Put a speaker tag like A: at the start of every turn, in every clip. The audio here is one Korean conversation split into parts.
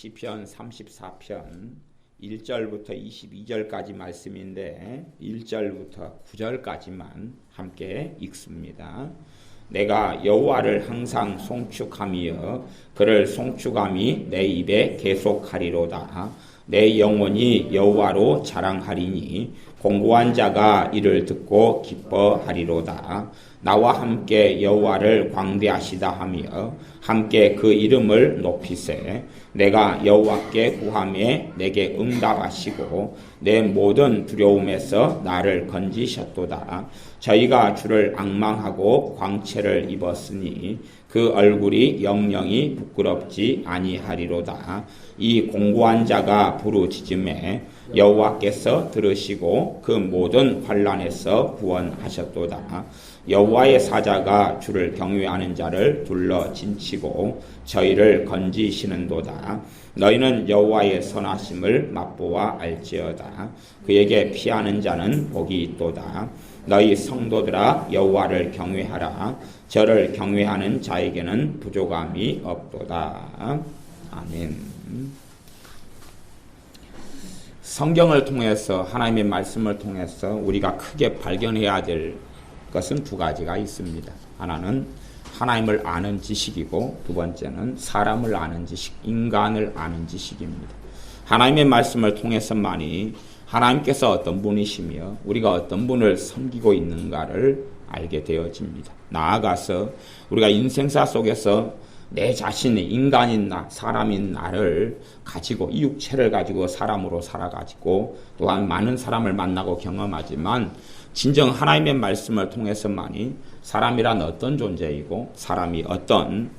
A: 시편 34편 1절부터 22절까지 말씀인데 1절부터 9절까지만 함께 읽습니다. 내가 여호와를 항상 송축하며 그를 송축함이 내 입에 계속하리로다. 내 영혼이 여호와로 자랑하리니 공고한 자가 이를 듣고 기뻐하리로다. 나와 함께 여호와를 광대하시다 하며 함께 그 이름을 높이세. 내가 여호와께 구하매 내게 응답하시고 내 모든 두려움에서 나를 건지셨도다. 저희가 주를 앙망하고 광채를 입었으니 그 얼굴이 영영이 부끄럽지 아니하리로다. 이 공고한 자가 부르짖음에 여호와께서 들으시고 그 모든 환난에서 구원하셨도다. 여호와의 사자가 주를 경외하는 자를 둘러 진치고 저희를 건지시는도다. 너희는 여호와의 선하심을 맛보아 알지어다. 그에게 피하는 자는 복이 있도다. 너희 성도들아 여호와를 경외하라. 저를 경외하는 자에게는 부족함이 없도다. 아멘. 성경을 통해서 하나님의 말씀을 통해서 우리가 크게 발견해야 될 것은 두 가지가 있습니다. 하나는 하나님을 아는 지식이고 두 번째는 사람을 아는 지식, 인간을 아는 지식입니다. 하나님의 말씀을 통해서만이 하나님께서 어떤 분이시며 우리가 어떤 분을 섬기고 있는가를 알게 되어집니다. 나아가서 우리가 인생사 속에서 내 자신이 인간인 나, 사람인 나를 가지고 이 육체를 가지고 사람으로 살아가지고 또한 많은 사람을 만나고 경험하지만 진정 하나님의 말씀을 통해서만이 사람이란 어떤 존재이고 사람이 어떤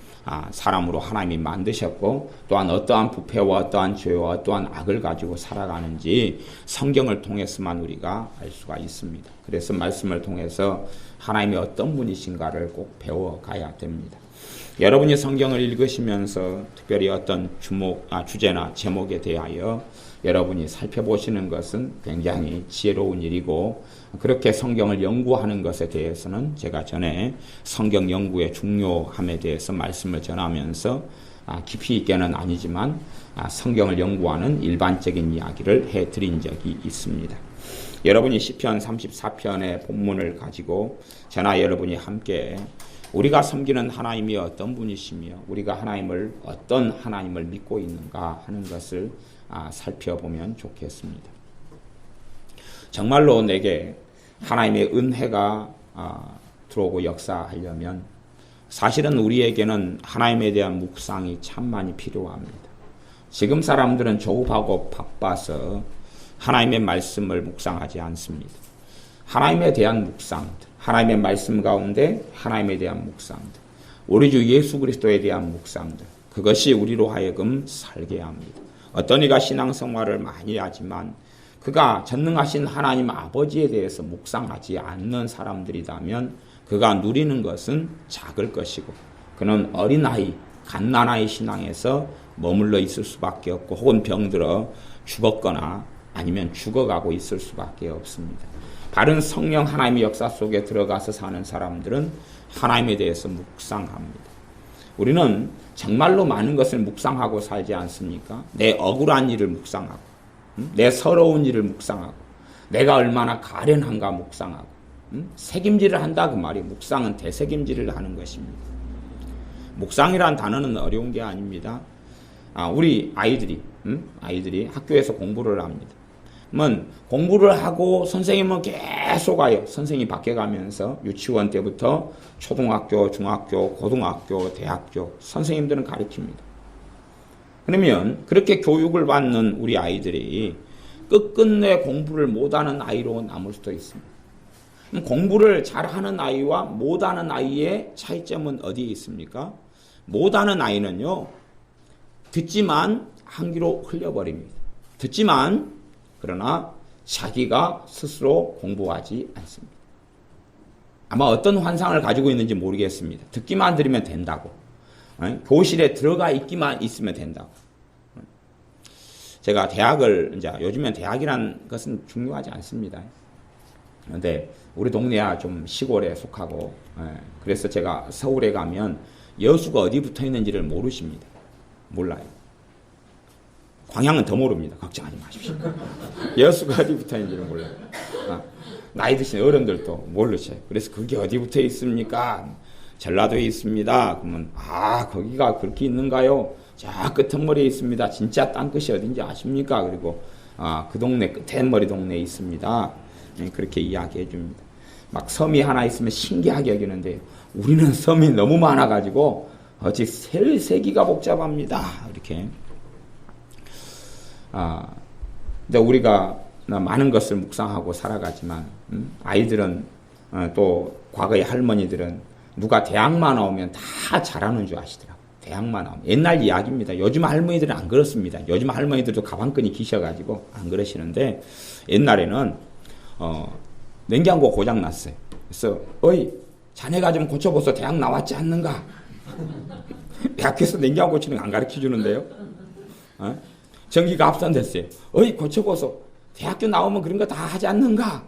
A: 사람으로 하나님이 만드셨고 또한 어떠한 부패와 어떠한 죄와 어떠한 악을 가지고 살아가는지 성경을 통해서만 우리가 알 수가 있습니다. 그래서 말씀을 통해서 하나님이 어떤 분이신가를 꼭 배워가야 됩니다. 여러분이 성경을 읽으시면서 특별히 어떤 주제나 제목에 대하여 여러분이 살펴보시는 것은 굉장히 지혜로운 일이고 그렇게 성경을 연구하는 것에 대해서는 제가 전에 성경 연구의 중요함에 대해서 말씀을 전하면서 깊이 있게는 아니지만 성경을 연구하는 일반적인 이야기를 해드린 적이 있습니다. 여러분이 시편 34편의 본문을 가지고 저나 여러분이 함께 우리가 섬기는 하나님이 어떤 분이시며 우리가 어떤 하나님을 믿고 있는가 하는 것을 살펴보면 좋겠습니다. 정말로 내게 하나님의 은혜가 들어오고 역사하려면 사실은 우리에게는 하나님에 대한 묵상이 참 많이 필요합니다. 지금 사람들은 조급하고 바빠서 하나님의 말씀을 묵상하지 않습니다. 하나님에 대한 묵상들, 하나님의 말씀 가운데 하나님에 대한 묵상들, 우리 주 예수 그리스도에 대한 묵상들, 그것이 우리로 하여금 살게 합니다. 어떤 이가 신앙생활을 많이 하지만 그가 전능하신 하나님 아버지에 대해서 묵상하지 않는 사람들이라면 그가 누리는 것은 작을 것이고 그는 어린아이, 갓난아이 신앙에서 머물러 있을 수밖에 없고 혹은 병들어 죽었거나 아니면 죽어가고 있을 수밖에 없습니다. 바른 성령 하나님의 역사 속에 들어가서 사는 사람들은 하나님에 대해서 묵상합니다. 우리는 정말로 많은 것을 묵상하고 살지 않습니까? 내 억울한 일을 묵상하고 내 서러운 일을 묵상하고 내가 얼마나 가련한가 묵상하고 책임질을 한다 그 말이 묵상은 대책임질을 하는 것입니다. 묵상이란 단어는 어려운 게 아닙니다. 우리 아이들이 학교에서 공부를 합니다. 공부를 하고 선생님은 계속 와요. 선생님이 바뀌어가면서 유치원 때부터 초등학교, 중학교, 고등학교, 대학교 선생님들은 가르칩니다. 그러면 그렇게 교육을 받는 우리 아이들이 끝끝내 공부를 못하는 아이로 남을 수도 있습니다. 공부를 잘하는 아이와 못하는 아이의 차이점은 어디에 있습니까? 못하는 아이는요, 듣지만 한 귀로 흘려버립니다. 듣지만 그러나 자기가 스스로 공부하지 않습니다. 아마 어떤 환상을 가지고 있는지 모르겠습니다. 듣기만 들으면 된다고. 교실에 들어가 있기만 있으면 된다고. 제가 요즘엔 대학이란 것은 중요하지 않습니다. 그런데 우리 동네야 좀 시골에 속하고, 그래서 제가 서울에 가면 여수가 어디 붙어 있는지를 모르십니다. 몰라요. 방향은 더 모릅니다. 걱정하지 마십시오. 여수가 어디 붙어 있는지는 몰라요. 나이 드신 어른들도 모르셔요. 그래서 그게 어디 붙어 있습니까? 전라도에 있습니다. 그러면 거기가 그렇게 있는가요? 저 끝머리에 있습니다. 진짜 땅끝이 어딘지 아십니까? 그리고 그 동네 끝머리 동네에 있습니다. 그렇게 이야기해 줍니다. 막 섬이 하나 있으면 신기하게 여기는데 우리는 섬이 너무 많아가지고 어찌 세기가 복잡합니다. 이렇게. 근데 우리가 많은 것을 묵상하고 살아가지만 아이들은 또 과거의 할머니들은 누가 대학만 나오면 다 잘하는 줄 아시더라고요. 대학만 나오면. 옛날 이야기입니다. 요즘 할머니들은 안 그렇습니다. 요즘 할머니들도 가방끈이 기셔가지고 안 그러시는데 옛날에는 냉장고 고장 났어요. 그래서 어이 자네가 좀 고쳐보소. 대학 나왔지 않는가? 대학에서 냉장고 고치는 거 안 가르쳐 주는데요. 전기가 합선됐어요. 어이 고쳐보소. 대학교 나오면 그런 거 다 하지 않는가?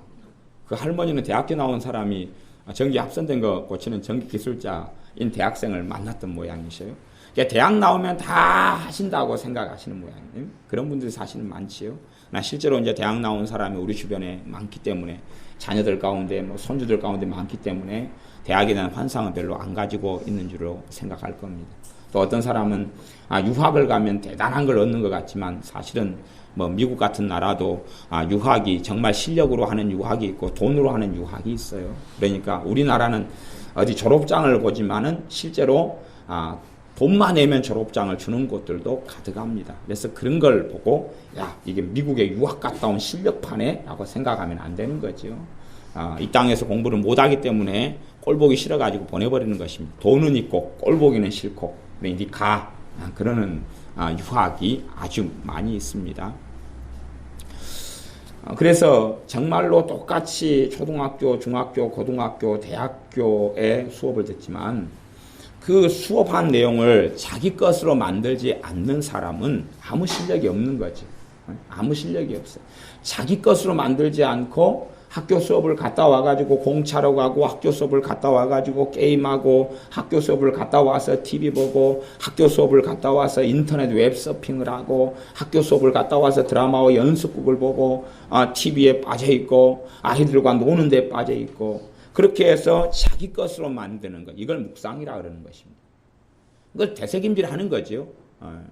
A: 그 할머니는 대학교 나온 사람이 전기 합선된 거 고치는 전기 기술자인 대학생을 만났던 모양이셔요. 그러니까 대학 나오면 다 하신다고 생각하시는 모양이에요. 그런 분들이 사실은 많지요. 나 실제로 이제 대학 나온 사람이 우리 주변에 많기 때문에 자녀들 가운데 손주들 가운데 많기 때문에 대학에 대한 환상은 별로 안 가지고 있는 줄로 생각할 겁니다. 또 어떤 사람은 유학을 가면 대단한 걸 얻는 것 같지만 사실은 미국 같은 나라도 유학이 정말 실력으로 하는 유학이 있고 돈으로 하는 유학이 있어요. 그러니까 우리나라는 어디 졸업장을 보지만은 실제로 돈만 내면 졸업장을 주는 곳들도 가득합니다. 그래서 그런 걸 보고 이게 미국에 유학 갔다 온 실력파네 라고 생각하면 안 되는 거죠. 이 땅에서 공부를 못하기 때문에 꼴보기 싫어가지고 보내버리는 것입니다. 돈은 있고 꼴보기는 싫고 그러니까 그러는 유학이 아주 많이 있습니다. 그래서 정말로 똑같이 초등학교, 중학교, 고등학교, 대학교에 수업을 듣지만 그 수업한 내용을 자기 것으로 만들지 않는 사람은 아무 실력이 없는 거죠. 아무 실력이 없어요. 자기 것으로 만들지 않고 학교 수업을 갔다 와가지고 공차로 가고 학교 수업을 갔다 와가지고 게임하고 학교 수업을 갔다 와서 TV 보고 학교 수업을 갔다 와서 인터넷 웹서핑을 하고 학교 수업을 갔다 와서 드라마와 연습극을 보고 TV에 빠져있고 아이들과 노는 데 빠져있고 그렇게 해서 자기 것으로 만드는 것. 이걸 묵상이라 그러는 것입니다. 이걸 되새김질 하는 거죠.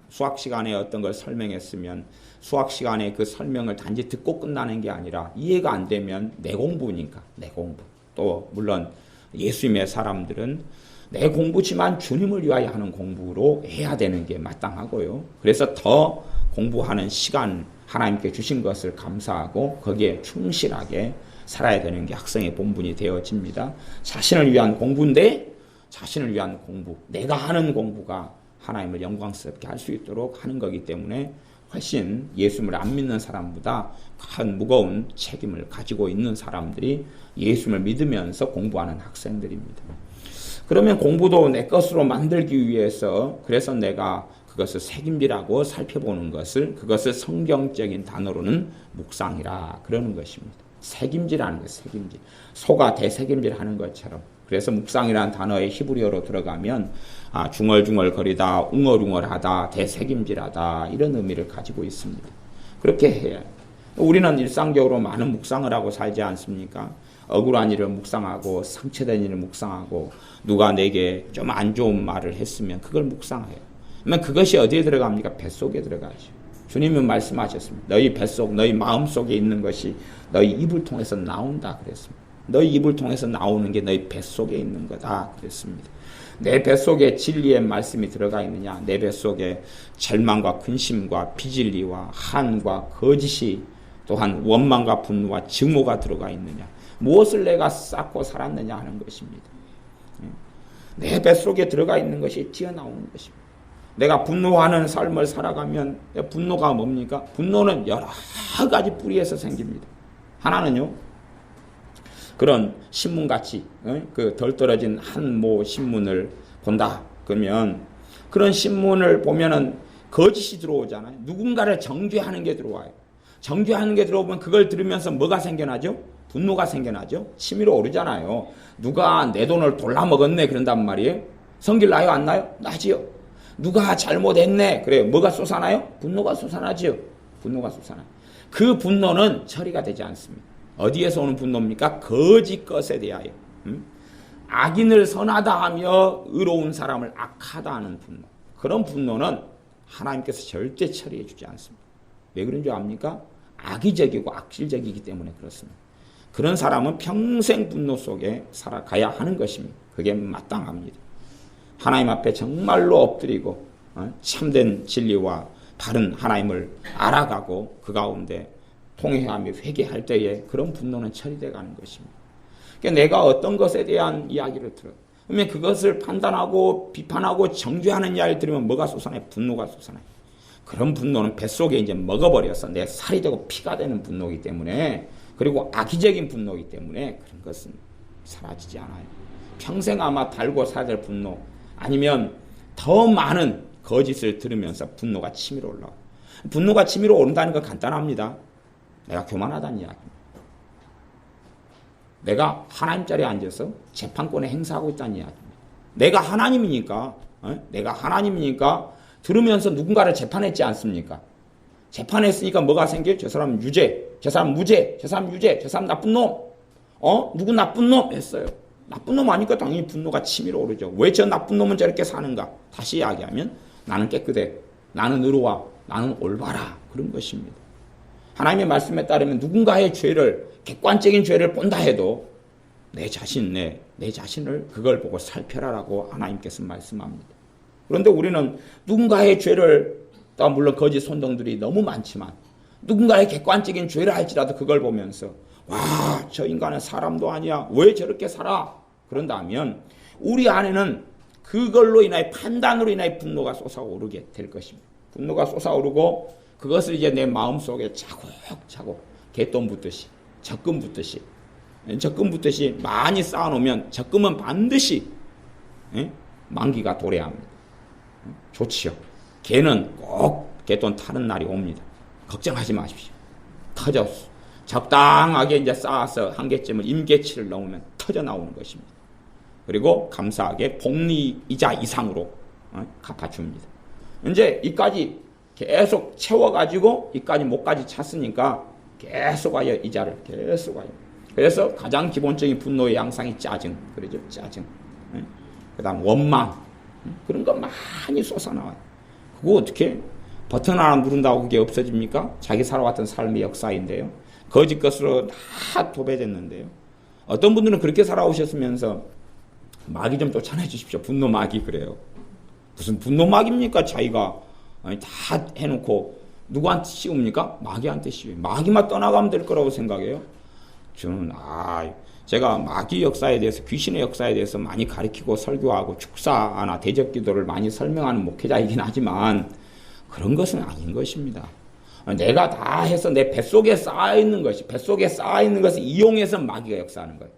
A: 수학 시간에 어떤 걸 설명했으면 수학 시간에 그 설명을 단지 듣고 끝나는 게 아니라 이해가 안 되면 내 공부니까 내 공부. 또 물론 예수님의 사람들은 내 공부지만 주님을 위하여 하는 공부로 해야 되는 게 마땅하고요. 그래서 더 공부하는 시간 하나님께 주신 것을 감사하고 거기에 충실하게 살아야 되는 게 학생의 본분이 되어집니다. 자신을 위한 공부인데 자신을 위한 공부, 내가 하는 공부가 하나님을 영광스럽게 할 수 있도록 하는 거기 때문에 훨씬 예수님을 안 믿는 사람보다 큰 무거운 책임을 가지고 있는 사람들이 예수님을 믿으면서 공부하는 학생들입니다. 그러면 공부도 내 것으로 만들기 위해서 그래서 내가 그것을 책임지라고 살펴보는 그것을 성경적인 단어로는 묵상이라 그러는 것입니다. 책임지라는 것, 책임질. 소가 대책임질 하는 것처럼. 그래서 묵상이라는 단어의 히브리어로 들어가면 중얼중얼거리다, 웅얼웅얼하다, 대책임질하다 이런 의미를 가지고 있습니다. 그렇게 해야 우리는 일상적으로 많은 묵상을 하고 살지 않습니까? 억울한 일을 묵상하고 상처된 일을 묵상하고 누가 내게 좀 안 좋은 말을 했으면 그걸 묵상해요. 그러면 그것이 어디에 들어갑니까? 뱃속에 들어가죠. 주님은 말씀하셨습니다. 너희 뱃속, 너희 마음속에 있는 것이 너희 입을 통해서 나온다 그랬습니다. 너희 입을 통해서 나오는 게 너희 뱃속에 있는 거다 그랬습니다. 내 뱃속에 진리의 말씀이 들어가 있느냐? 내 뱃속에 절망과 근심과 비진리와 한과 거짓이 또한 원망과 분노와 증오가 들어가 있느냐? 무엇을 내가 쌓고 살았느냐 하는 것입니다. 내 뱃속에 들어가 있는 것이 튀어나오는 것입니다. 내가 분노하는 삶을 살아가면 분노가 뭡니까? 분노는 여러 가지 뿌리에서 생깁니다. 하나는요. 그런 신문같이 그 덜 떨어진 한 모 신문을 본다. 그러면 그런 신문을 보면은 거짓이 들어오잖아요. 누군가를 정죄하는 게 들어와요. 정죄하는 게 들어오면 그걸 들으면서 뭐가 생겨나죠? 분노가 생겨나죠. 치밀어 오르잖아요. 누가 내 돈을 돌라 먹었네 그런단 말이에요. 성질 나요 안 나요? 나지요. 누가 잘못했네. 그래요. 뭐가 솟아나요? 분노가 솟아나죠. 분노가 솟아나요. 그 분노는 처리가 되지 않습니다. 어디에서 오는 분노입니까? 거짓 것에 대하여. 악인을 선하다 하며 의로운 사람을 악하다 하는 분노. 그런 분노는 하나님께서 절대 처리해 주지 않습니다. 왜 그런 줄 압니까? 악의적이고 악질적이기 때문에 그렇습니다. 그런 사람은 평생 분노 속에 살아가야 하는 것입니다. 그게 마땅합니다. 하나님 앞에 정말로 엎드리고 참된 진리와 바른 하나님을 알아가고 그 가운데 통회하며 회개할 때에 그런 분노는 처리되어 가는 것입니다. 그러니까 내가 어떤 것에 대한 이야기를 들어요. 그러면 그것을 판단하고 비판하고 정죄하는 이야기를 들으면 뭐가 솟아나요? 분노가 솟아나요. 그런 분노는 뱃속에 이제 먹어버려서 내 살이 되고 피가 되는 분노이기 때문에, 그리고 악의적인 분노이기 때문에 그런 것은 사라지지 않아요. 평생 아마 달고 살아야 될 분노, 아니면 더 많은 거짓을 들으면서 분노가 치밀어 올라와요. 분노가 치밀어 오른다는 건 간단합니다. 내가 교만하다는 이야기입니다. 내가 하나님 자리에 앉아서 재판권에 행사하고 있다는 이야기입니다. 내가 하나님이니까, 내가 하나님이니까 들으면서 누군가를 재판했지 않습니까? 재판했으니까 뭐가 생겨요? 저 사람은 유죄, 저 사람 무죄, 저 사람 유죄, 저 사람 나쁜 놈, 누구 나쁜 놈 했어요. 나쁜 놈 아니까 당연히 분노가 치밀어 오르죠. 왜 저 나쁜 놈은 저렇게 사는가? 다시 이야기하면 나는 깨끗해, 나는 의로워, 나는 올바라, 그런 것입니다. 하나님의 말씀에 따르면 누군가의 죄를, 객관적인 죄를 본다 해도 내 자신을 그걸 보고 살펴라라고 하나님께서 말씀합니다. 그런데 우리는 누군가의 죄를, 물론 거짓 손동들이 너무 많지만 누군가의 객관적인 죄를 할지라도 그걸 보면서 와, 저 인간은 사람도 아니야, 왜 저렇게 살아? 그런다면 우리 안에는 그걸로 인하여, 판단으로 인하여 분노가 솟아오르게 될 것입니다. 분노가 솟아오르고 그것을 이제 내 마음속에 차곡차곡 개똥 붙듯이, 적금 붙듯이 많이 쌓아놓으면 적금은 반드시 만기가 도래합니다. 좋지요. 개는 꼭 개돈 타는 날이 옵니다. 걱정하지 마십시오. 터졌어. 적당하게 이제 쌓아서 한계점을 임계치를 넘으면 터져 나오는 것입니다. 그리고 감사하게 복리이자 이상으로 갚아줍니다. 이제 이까지 계속 채워가지고 이까지 목까지 찼으니까 계속 하여 이자를 계속 하여. 그래서 가장 기본적인 분노의 양상이 짜증, 그러죠? 짜증. 그 다음 원망, 그런 거 많이 쏟아나와요. 그거 어떻게 버튼 하나 누른다고 그게 없어집니까? 자기 살아왔던 삶의 역사인데요. 거짓 것으로 다 도배됐는데요. 어떤 분들은 그렇게 살아오셨으면서 마귀 좀 쫓아내 주십시오. 분노 마귀 그래요. 무슨 분노 마귀입니까? 자기가 다 해놓고 누구한테 씌웁니까? 마귀한테 씌워요. 마귀만 떠나가면 될 거라고 생각해요. 저는 제가 마귀 역사에 대해서, 귀신의 역사에 대해서 많이 가르치고 설교하고 축사나 대적기도를 많이 설명하는 목회자이긴 하지만 그런 것은 아닌 것입니다. 내가 다 해서 내 뱃속에 쌓아있는 것을 이용해서 마귀가 역사하는 거예요.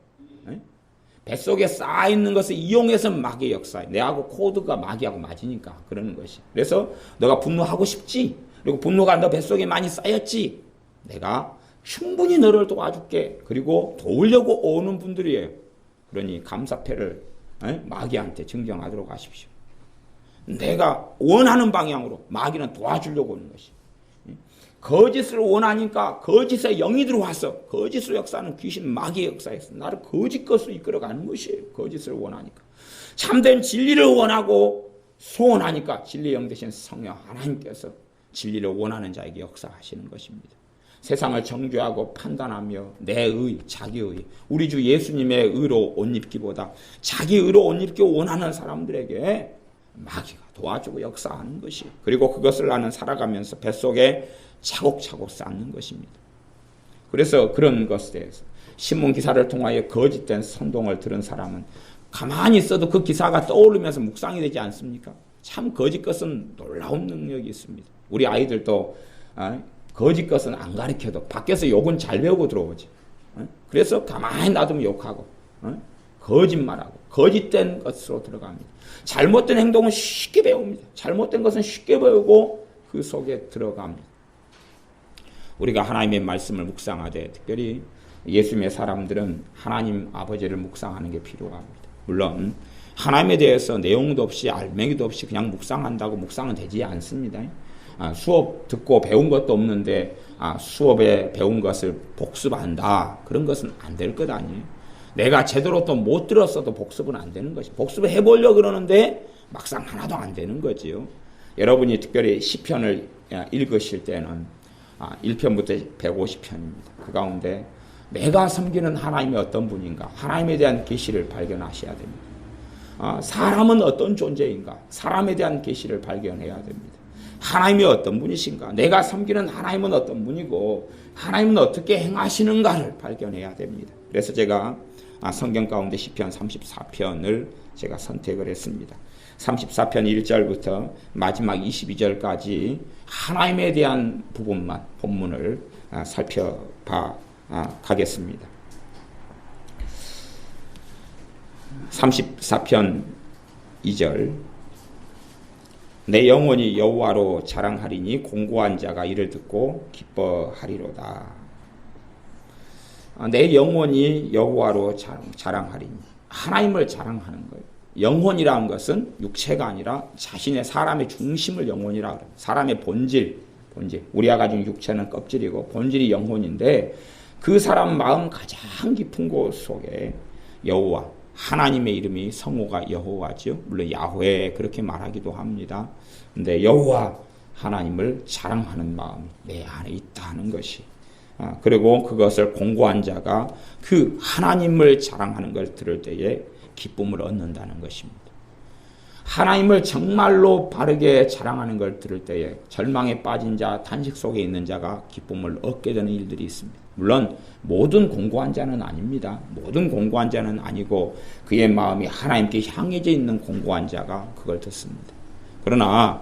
A: 뱃속에 쌓아있는 것을 이용해서 마귀의 역사에, 내하고 코드가 마귀하고 맞으니까 그러는 것이. 그래서 너가 분노하고 싶지? 그리고 분노가 너 뱃속에 많이 쌓였지? 내가 충분히 너를 도와줄게. 그리고 도우려고 오는 분들이에요. 그러니 감사패를 마귀한테 증정하도록 하십시오. 내가 원하는 방향으로 마귀는 도와주려고 오는 것이. 거짓을 원하니까 거짓의 영이 들어와서 거짓으로 역사하는 귀신 마귀의 역사에서 나를 거짓 것으로 이끌어가는 것이에요. 거짓을 원하니까. 참된 진리를 원하고 소원하니까 진리의 영 되신 성령 하나님께서 진리를 원하는 자에게 역사하시는 것입니다. 세상을 정죄하고 판단하며 내 의, 자기의, 우리 주 예수님의 의로 옷 입기보다 자기 의로 옷 입기 원하는 사람들에게 마귀가 도와주고 역사하는 것이, 그리고 그것을 나는 살아가면서 뱃속에 차곡차곡 쌓는 것입니다. 그래서 그런 것에 대해서 신문 기사를 통하여 거짓된 선동을 들은 사람은 가만히 있어도 그 기사가 떠오르면서 묵상이 되지 않습니까? 참 거짓 것은 놀라운 능력이 있습니다. 우리 아이들도 거짓 것은 안 가르쳐도 밖에서 욕은 잘 배우고 들어오지. 그래서 가만히 놔두면 욕하고 거짓말하고 거짓된 것으로 들어갑니다. 잘못된 행동은 쉽게 배웁니다. 잘못된 것은 쉽게 배우고 그 속에 들어갑니다. 우리가 하나님의 말씀을 묵상하되, 특별히 예수님의 사람들은 하나님 아버지를 묵상하는 게 필요합니다. 물론 하나님에 대해서 내용도 없이 알맹이도 없이 그냥 묵상한다고 묵상은 되지 않습니다. 수업 듣고 배운 것도 없는데 수업에 배운 것을 복습한다. 그런 것은 안 될 것 아니에요. 내가 제대로 또 못 들었어도 복습은 안 되는 것이. 복습을 해보려고 그러는데 막상 하나도 안 되는 거지요. 여러분이 특별히 시편을 읽으실 때는 1편부터 150편입니다. 그 가운데 내가 섬기는 하나님이 어떤 분인가, 하나님에 대한 계시를 발견하셔야 됩니다. 사람은 어떤 존재인가, 사람에 대한 계시를 발견해야 됩니다. 하나님이 어떤 분이신가, 내가 섬기는 하나님은 어떤 분이고 하나님은 어떻게 행하시는가를 발견해야 됩니다. 그래서 제가 성경 가운데 시편 34편을 제가 선택을 했습니다. 34편 1절부터 마지막 22절까지 하나님에 대한 부분만 본문을 살펴봐 가겠습니다. 34편 2절 내 영혼이 여호와로 자랑하리니 공고한 자가 이를 듣고 기뻐하리로다. 내 영혼이 여호와로 자랑하리니 하나님을 자랑하는 거예요. 영혼이라는 것은 육체가 아니라 자신의 사람의 중심을 영혼이라 그래요. 사람의 본질. 우리가 가진 육체는 껍질이고 본질이 영혼인데 그 사람 마음 가장 깊은 곳 속에 여호와, 하나님의 이름이 성호가 여호와죠. 물론 야훼 그렇게 말하기도 합니다. 근데 여호와 하나님을 자랑하는 마음이 내 안에 있다는 것이. 그리고 그것을 공고한 자가 그 하나님을 자랑하는 걸 들을 때에 기쁨을 얻는다는 것입니다. 하나님을 정말로 바르게 자랑하는 걸 들을 때에 절망에 빠진 자, 단식 속에 있는 자가 기쁨을 얻게 되는 일들이 있습니다. 물론 모든 공고한 자는 아닙니다. 모든 공고한 자는 아니고 그의 마음이 하나님께 향해져 있는 공고한 자가 그걸 듣습니다. 그러나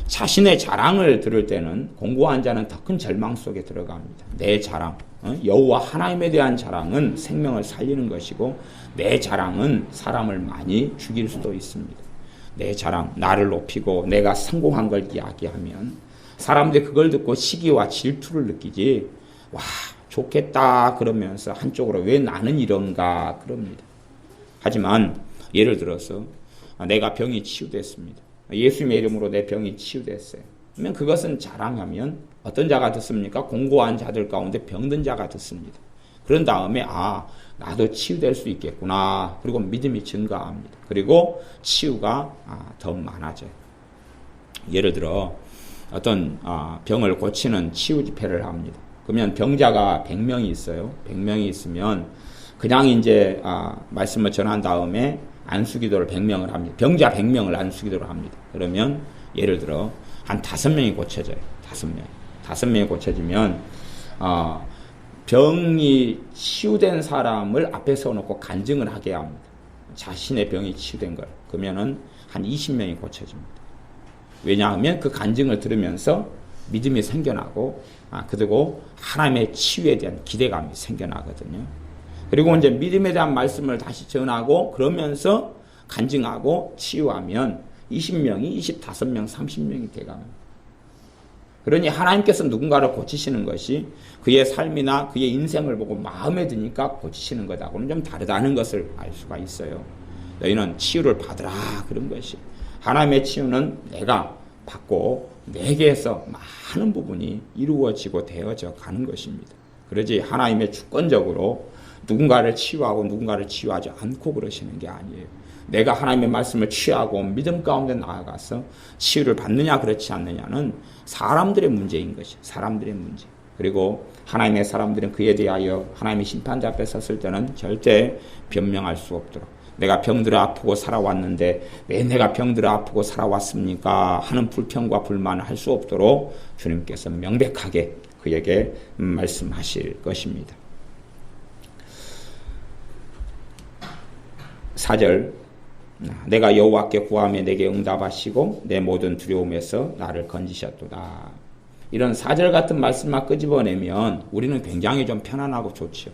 A: 자신의 자랑을 들을 때는 공고한 자는 더 큰 절망 속에 들어갑니다. 내 자랑, 여호와 하나님에 대한 자랑은 생명을 살리는 것이고 내 자랑은 사람을 많이 죽일 수도 있습니다. 내 자랑, 나를 높이고 내가 성공한 걸 이야기하면 사람들이 그걸 듣고 시기와 질투를 느끼지, 와 좋겠다 그러면서 한쪽으로 왜 나는 이런가 그럽니다. 하지만 예를 들어서 내가 병이 치유됐습니다. 예수님의 이름으로 내 병이 치유됐어요. 그러면 그것은 자랑하면 어떤 자가 듣습니까? 공고한 자들 가운데 병든 자가 듣습니다. 그런 다음에 나도 치유될 수 있겠구나. 그리고 믿음이 증가합니다. 그리고 치유가 더 많아져요. 예를 들어 어떤 병을 고치는 치유 집회를 합니다. 그러면 병자가 100명이 있어요. 100명이 있으면 그냥 이제 말씀을 전한 다음에 안수기도를 100명을 합니다. 병자 100명을 안수기도를 합니다. 그러면 예를 들어 한 5명이 고쳐져요. 5명이 고쳐지면 병이 치유된 사람을 앞에 세워놓고 간증을 하게 합니다. 자신의 병이 치유된 걸. 그러면은 한 20명이 고쳐집니다. 왜냐하면 그 간증을 들으면서 믿음이 생겨나고 그리고 하나님의 치유에 대한 기대감이 생겨나거든요. 그리고 이제 믿음에 대한 말씀을 다시 전하고 그러면서 간증하고 치유하면 20명이 25명, 30명이 돼갑니다. 그러니 하나님께서 누군가를 고치시는 것이 그의 삶이나 그의 인생을 보고 마음에 드니까 고치시는 것하고는 좀 다르다는 것을 알 수가 있어요. 너희는 치유를 받으라 그런 것이. 하나님의 치유는 내가 받고 내게서 많은 부분이 이루어지고 되어져 가는 것입니다. 그러지 하나님의 주권적으로 누군가를 치유하고 누군가를 치유하지 않고 그러시는 게 아니에요. 내가 하나님의 말씀을 취하고 믿음 가운데 나아가서 치유를 받느냐 그렇지 않느냐는 사람들의 문제인 것이 사람들의 문제. 그리고 하나님의 사람들은 그에 대하여 하나님의 심판자 앞에 섰을 때는 절대 변명할 수 없도록 내가 병들어 아프고 살아왔는데 왜 내가 병들어 아프고 살아왔습니까 하는 불평과 불만을 할 수 없도록 주님께서 명백하게 그에게 말씀하실 것입니다. 4절 내가 여호와께 구하며 내게 응답하시고 내 모든 두려움에서 나를 건지셨도다. 이런 4절 같은 말씀만 끄집어내면 우리는 굉장히 좀 편안하고 좋죠.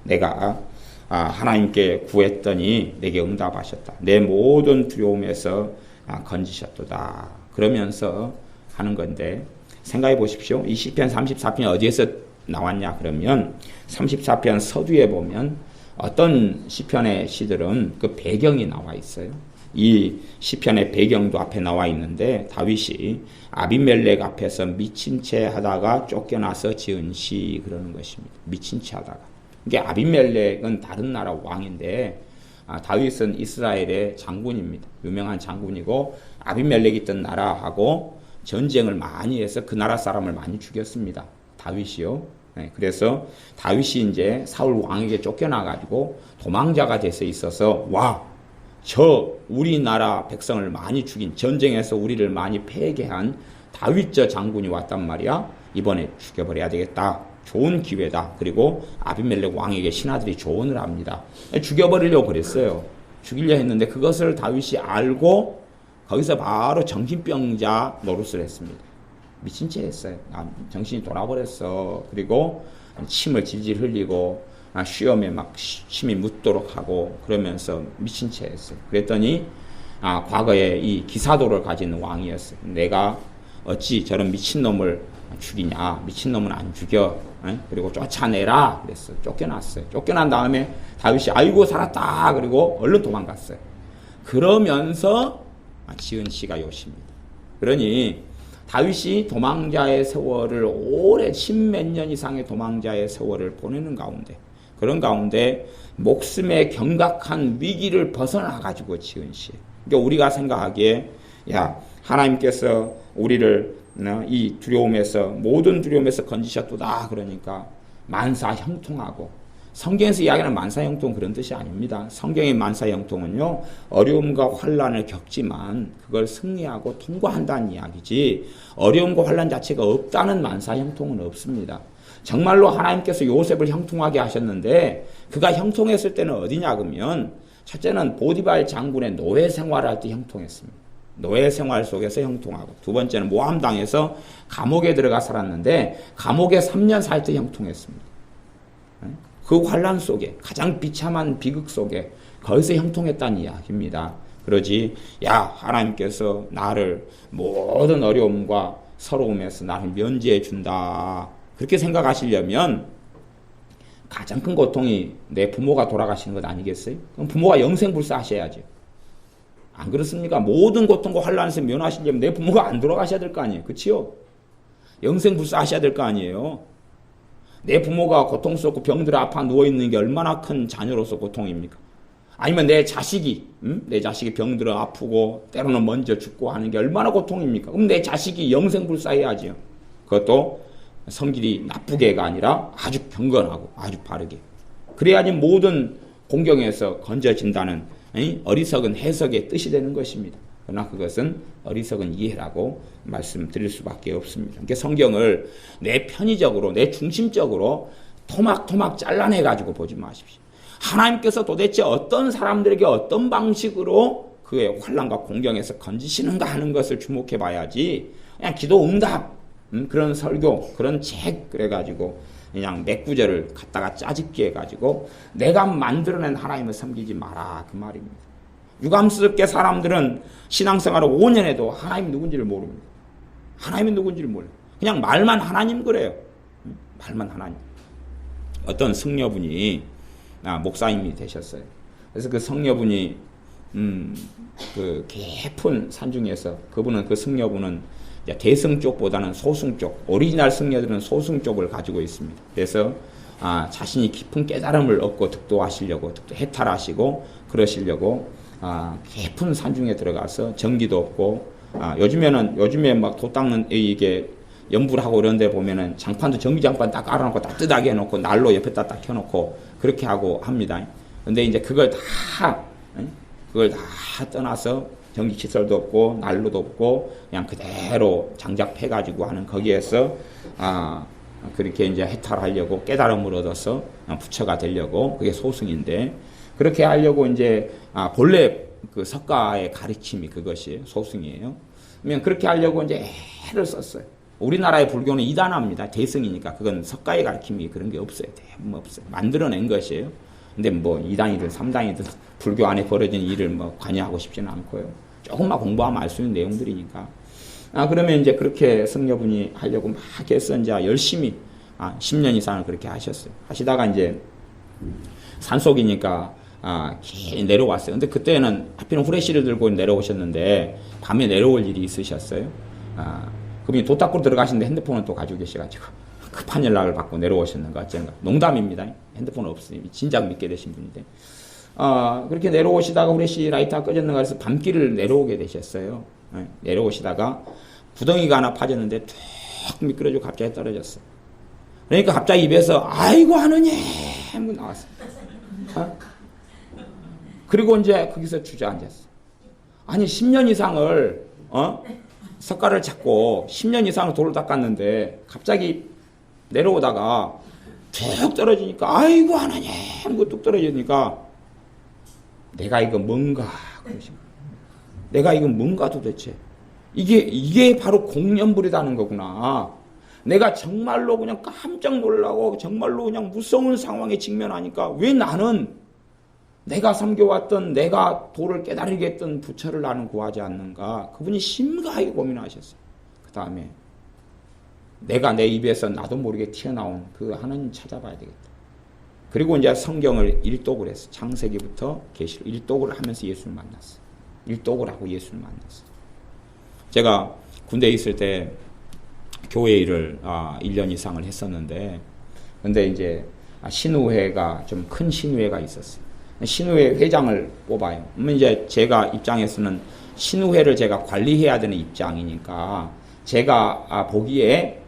A: 내가 하나님께 구했더니 내게 응답하셨다. 내 모든 두려움에서 건지셨도다. 그러면서 하는 건데 생각해 보십시오. 이 시편 34편이 어디에서 나왔냐 그러면 34편 서두에 보면 어떤 시편의 시들은 그 배경이 나와 있어요. 이 시편의 배경도 앞에 나와 있는데 다윗이 아비멜렉 앞에서 미친 채 하다가 쫓겨나서 지은 시 그러는 것입니다. 미친 채 하다가. 이게 아비멜렉은 다른 나라 왕인데 다윗은 이스라엘의 장군입니다. 유명한 장군이고 아비멜렉이 있던 나라하고 전쟁을 많이 해서 그 나라 사람을 많이 죽였습니다. 다윗이요. 네, 그래서 다윗이 이제 사울 왕에게 쫓겨나가지고 도망자가 돼서 있어서 우리나라 백성을 많이 죽인 전쟁에서 우리를 많이 패하게 한 다윗 저 장군이 왔단 말이야. 이번에 죽여버려야 되겠다. 좋은 기회다. 그리고 아비멜렉 왕에게 신하들이 조언을 합니다. 죽여버리려고 그랬어요. 죽이려 했는데 그것을 다윗이 알고 거기서 바로 정신병자 노릇을 했습니다. 미친 채 했어요. 정신이 돌아버렸어. 그리고 침을 질질 흘리고 쉬엄에 막 침이 묻도록 하고 그러면서 미친 채 했어요. 그랬더니 과거에 이 기사도를 가진 왕이었어요. 내가 어찌 저런 미친놈을 죽이냐. 미친놈은 안 죽여. 그리고 쫓아내라. 그랬어요. 쫓겨났어요. 쫓겨난 다음에 다윗이 아이고 살았다. 그리고 얼른 도망갔어요. 그러면서 지은 시가 요시입니다. 그러니 다윗이 도망자의 세월을 오래 10몇 년 이상의 도망자의 세월을 보내는 가운데 그런 가운데 목숨의 경각한 위기를 벗어나가지고 지은 시. 그러니까 우리가 생각하기에 하나님께서 우리를 이 두려움에서 모든 두려움에서 건지셨도다. 그러니까 만사형통하고 성경에서 이야기하는 만사형통 그런 뜻이 아닙니다. 성경의 만사형통은요 어려움과 환난을 겪지만 그걸 승리하고 통과한다는 이야기지 어려움과 환난 자체가 없다는 만사형통은 없습니다. 정말로 하나님께서 요셉을 형통하게 하셨는데 그가 형통했을 때는 어디냐 그러면 첫째는 보디발 장군의 노예 생활할 때 형통했습니다. 노예 생활 속에서 형통하고 두 번째는 모함 당해서 감옥에 들어가 살았는데 감옥에 3년 살 때 형통했습니다. 그 환난 속에 가장 비참한 비극 속에 거기서 형통했다는 이야기입니다. 그러지 하나님께서 나를 모든 어려움과 서러움에서 나를 면제해 준다. 그렇게 생각하시려면 가장 큰 고통이 내 부모가 돌아가시는 것 아니겠어요? 그럼 부모가 영생불사하셔야죠. 안 그렇습니까? 모든 고통과 환난에서 면하시려면 내 부모가 안 돌아가셔야 될 거 아니에요. 그치요? 영생불사하셔야 될 거 아니에요. 내 부모가 고통스럽고 병들어 아파 누워있는 게 얼마나 큰 자녀로서 고통입니까? 아니면 내 자식이 병들어 아프고 때로는 먼저 죽고 하는 게 얼마나 고통입니까? 그럼 내 자식이 영생불사해야지요. 그것도 성질이 나쁘게가 아니라 아주 경건하고 아주 바르게. 그래야지 모든 공경에서 건져진다는 어리석은 해석의 뜻이 되는 것입니다. 그러나 그것은 어리석은 이해라고 말씀드릴 수밖에 없습니다. 그러니까 성경을 내 편의적으로 내 중심적으로 토막토막 잘라내가지고 보지 마십시오. 하나님께서 도대체 어떤 사람들에게 어떤 방식으로 그의 환난과 공경에서 건지시는가 하는 것을 주목해 봐야지 그냥 기도 응답 그런 설교 그런 책 그래가지고 그냥 몇 구절을 갖다가 짜집기 해가지고 내가 만들어낸 하나님을 섬기지 마라 그 말입니다. 유감스럽게 사람들은 신앙생활을 5년 해도 하나님이 누군지를 모릅니다. 하나님이 누군지를 몰라요. 그냥 말만 하나님 그래요. 말만 하나님. 어떤 성녀분이 목사님이 되셨어요. 그래서 그 성녀분이 그 깊은 산중에서 그분은 그 성녀분은 대승 쪽보다는 소승 쪽, 오리지널 성녀들은 소승 쪽을 가지고 있습니다. 그래서 자신이 깊은 깨달음을 얻고 득도하시려고 해탈하시고 그러시려고 깊은 산중에 들어가서 전기도 없고 요즘에 막 도 닦는 이게 연불 하고 이런 데 보면은 장판도 전기장판 딱 깔아놓고 따뜻하게 해놓고 난로 옆에다 딱 켜놓고 그렇게 하고 합니다. 근데 이제 그걸 다 떠나서 전기시설도 없고 난로도 없고 그냥 그대로 장작패가지고 하는 거기에서 그렇게 이제 해탈하려고 깨달음을 얻어서 부처가 되려고 그게 소승인데 그렇게 하려고 이제 본래 그 석가의 가르침이 그것이 소승이에요. 그러면 그렇게 하려고 이제 애를 썼어요. 우리나라의 불교는 이단합니다. 대승이니까 그건 석가의 가르침이 그런 게 없어요. 대부분 없어요. 만들어낸 것이에요. 근데 뭐 2단이든 3단이든 불교 안에 벌어진 일을 뭐 관여하고 싶지는 않고요. 조금만 공부하면 알 수 있는 내용들이니까. 그러면 이제 그렇게 성녀분이 하려고 막 해서 이제 열심히 10년 이상을 그렇게 하셨어요. 하시다가 이제 산속이니까 길 내려왔어요. 근데 그때는 하필은 후레쉬를 들고 내려오셨는데 밤에 내려올 일이 있으셨어요. 그분이 도 닦고 들어가시는데 핸드폰은 또 가지고 계셔가지고 급한 연락을 받고 내려오셨는가 어쩐가. 농담입니다. 핸드폰 없으니 진작 믿게 되신 분인데 그렇게 내려오시다가 후레쉬 라이트가 꺼졌는가 해서 밤길을 내려오게 되셨어요. 내려오시다가 구덩이가 하나 파졌는데 툭 미끄러지고 갑자기 떨어졌어요. 그러니까 갑자기 입에서 아이고 하느니 하고 나왔어요. 그리고 이제 거기서 주저앉았어요. 아니 10년 이상을 석가를 찾고 10년 이상을 돌을 닦았는데 갑자기 내려오다가 쭉 떨어지니까 아이고 하느니 하고 뚝 떨어지니까 내가 이거 뭔가 내가 이거 뭔가 도대체 이게 바로 공연불이라는 거구나. 내가 정말로 그냥 깜짝 놀라고 정말로 그냥 무서운 상황에 직면하니까 왜 나는 내가 섬겨왔던 내가 도를 깨달으게 했던 부처를 나는 구하지 않는가. 그분이 심각하게 고민하셨어요. 그 다음에 내가 내 입에서 나도 모르게 튀어나온 그 하나님 찾아봐야 되겠다. 그리고 이제 성경을 일독을 했어요. 창세기부터 계시록 일독을 하면서 예수를 만났어요. 일독을 하고 예수를 만났어요. 제가 군대에 있을 때 교회 일을 1년 이상을 했었는데, 근데 이제 신우회가 좀 큰 신우회가 있었어요. 신우회 회장을 뽑아요. 그러면 이제 제가 입장에서는 신우회를 제가 관리해야 되는 입장이니까 제가 보기에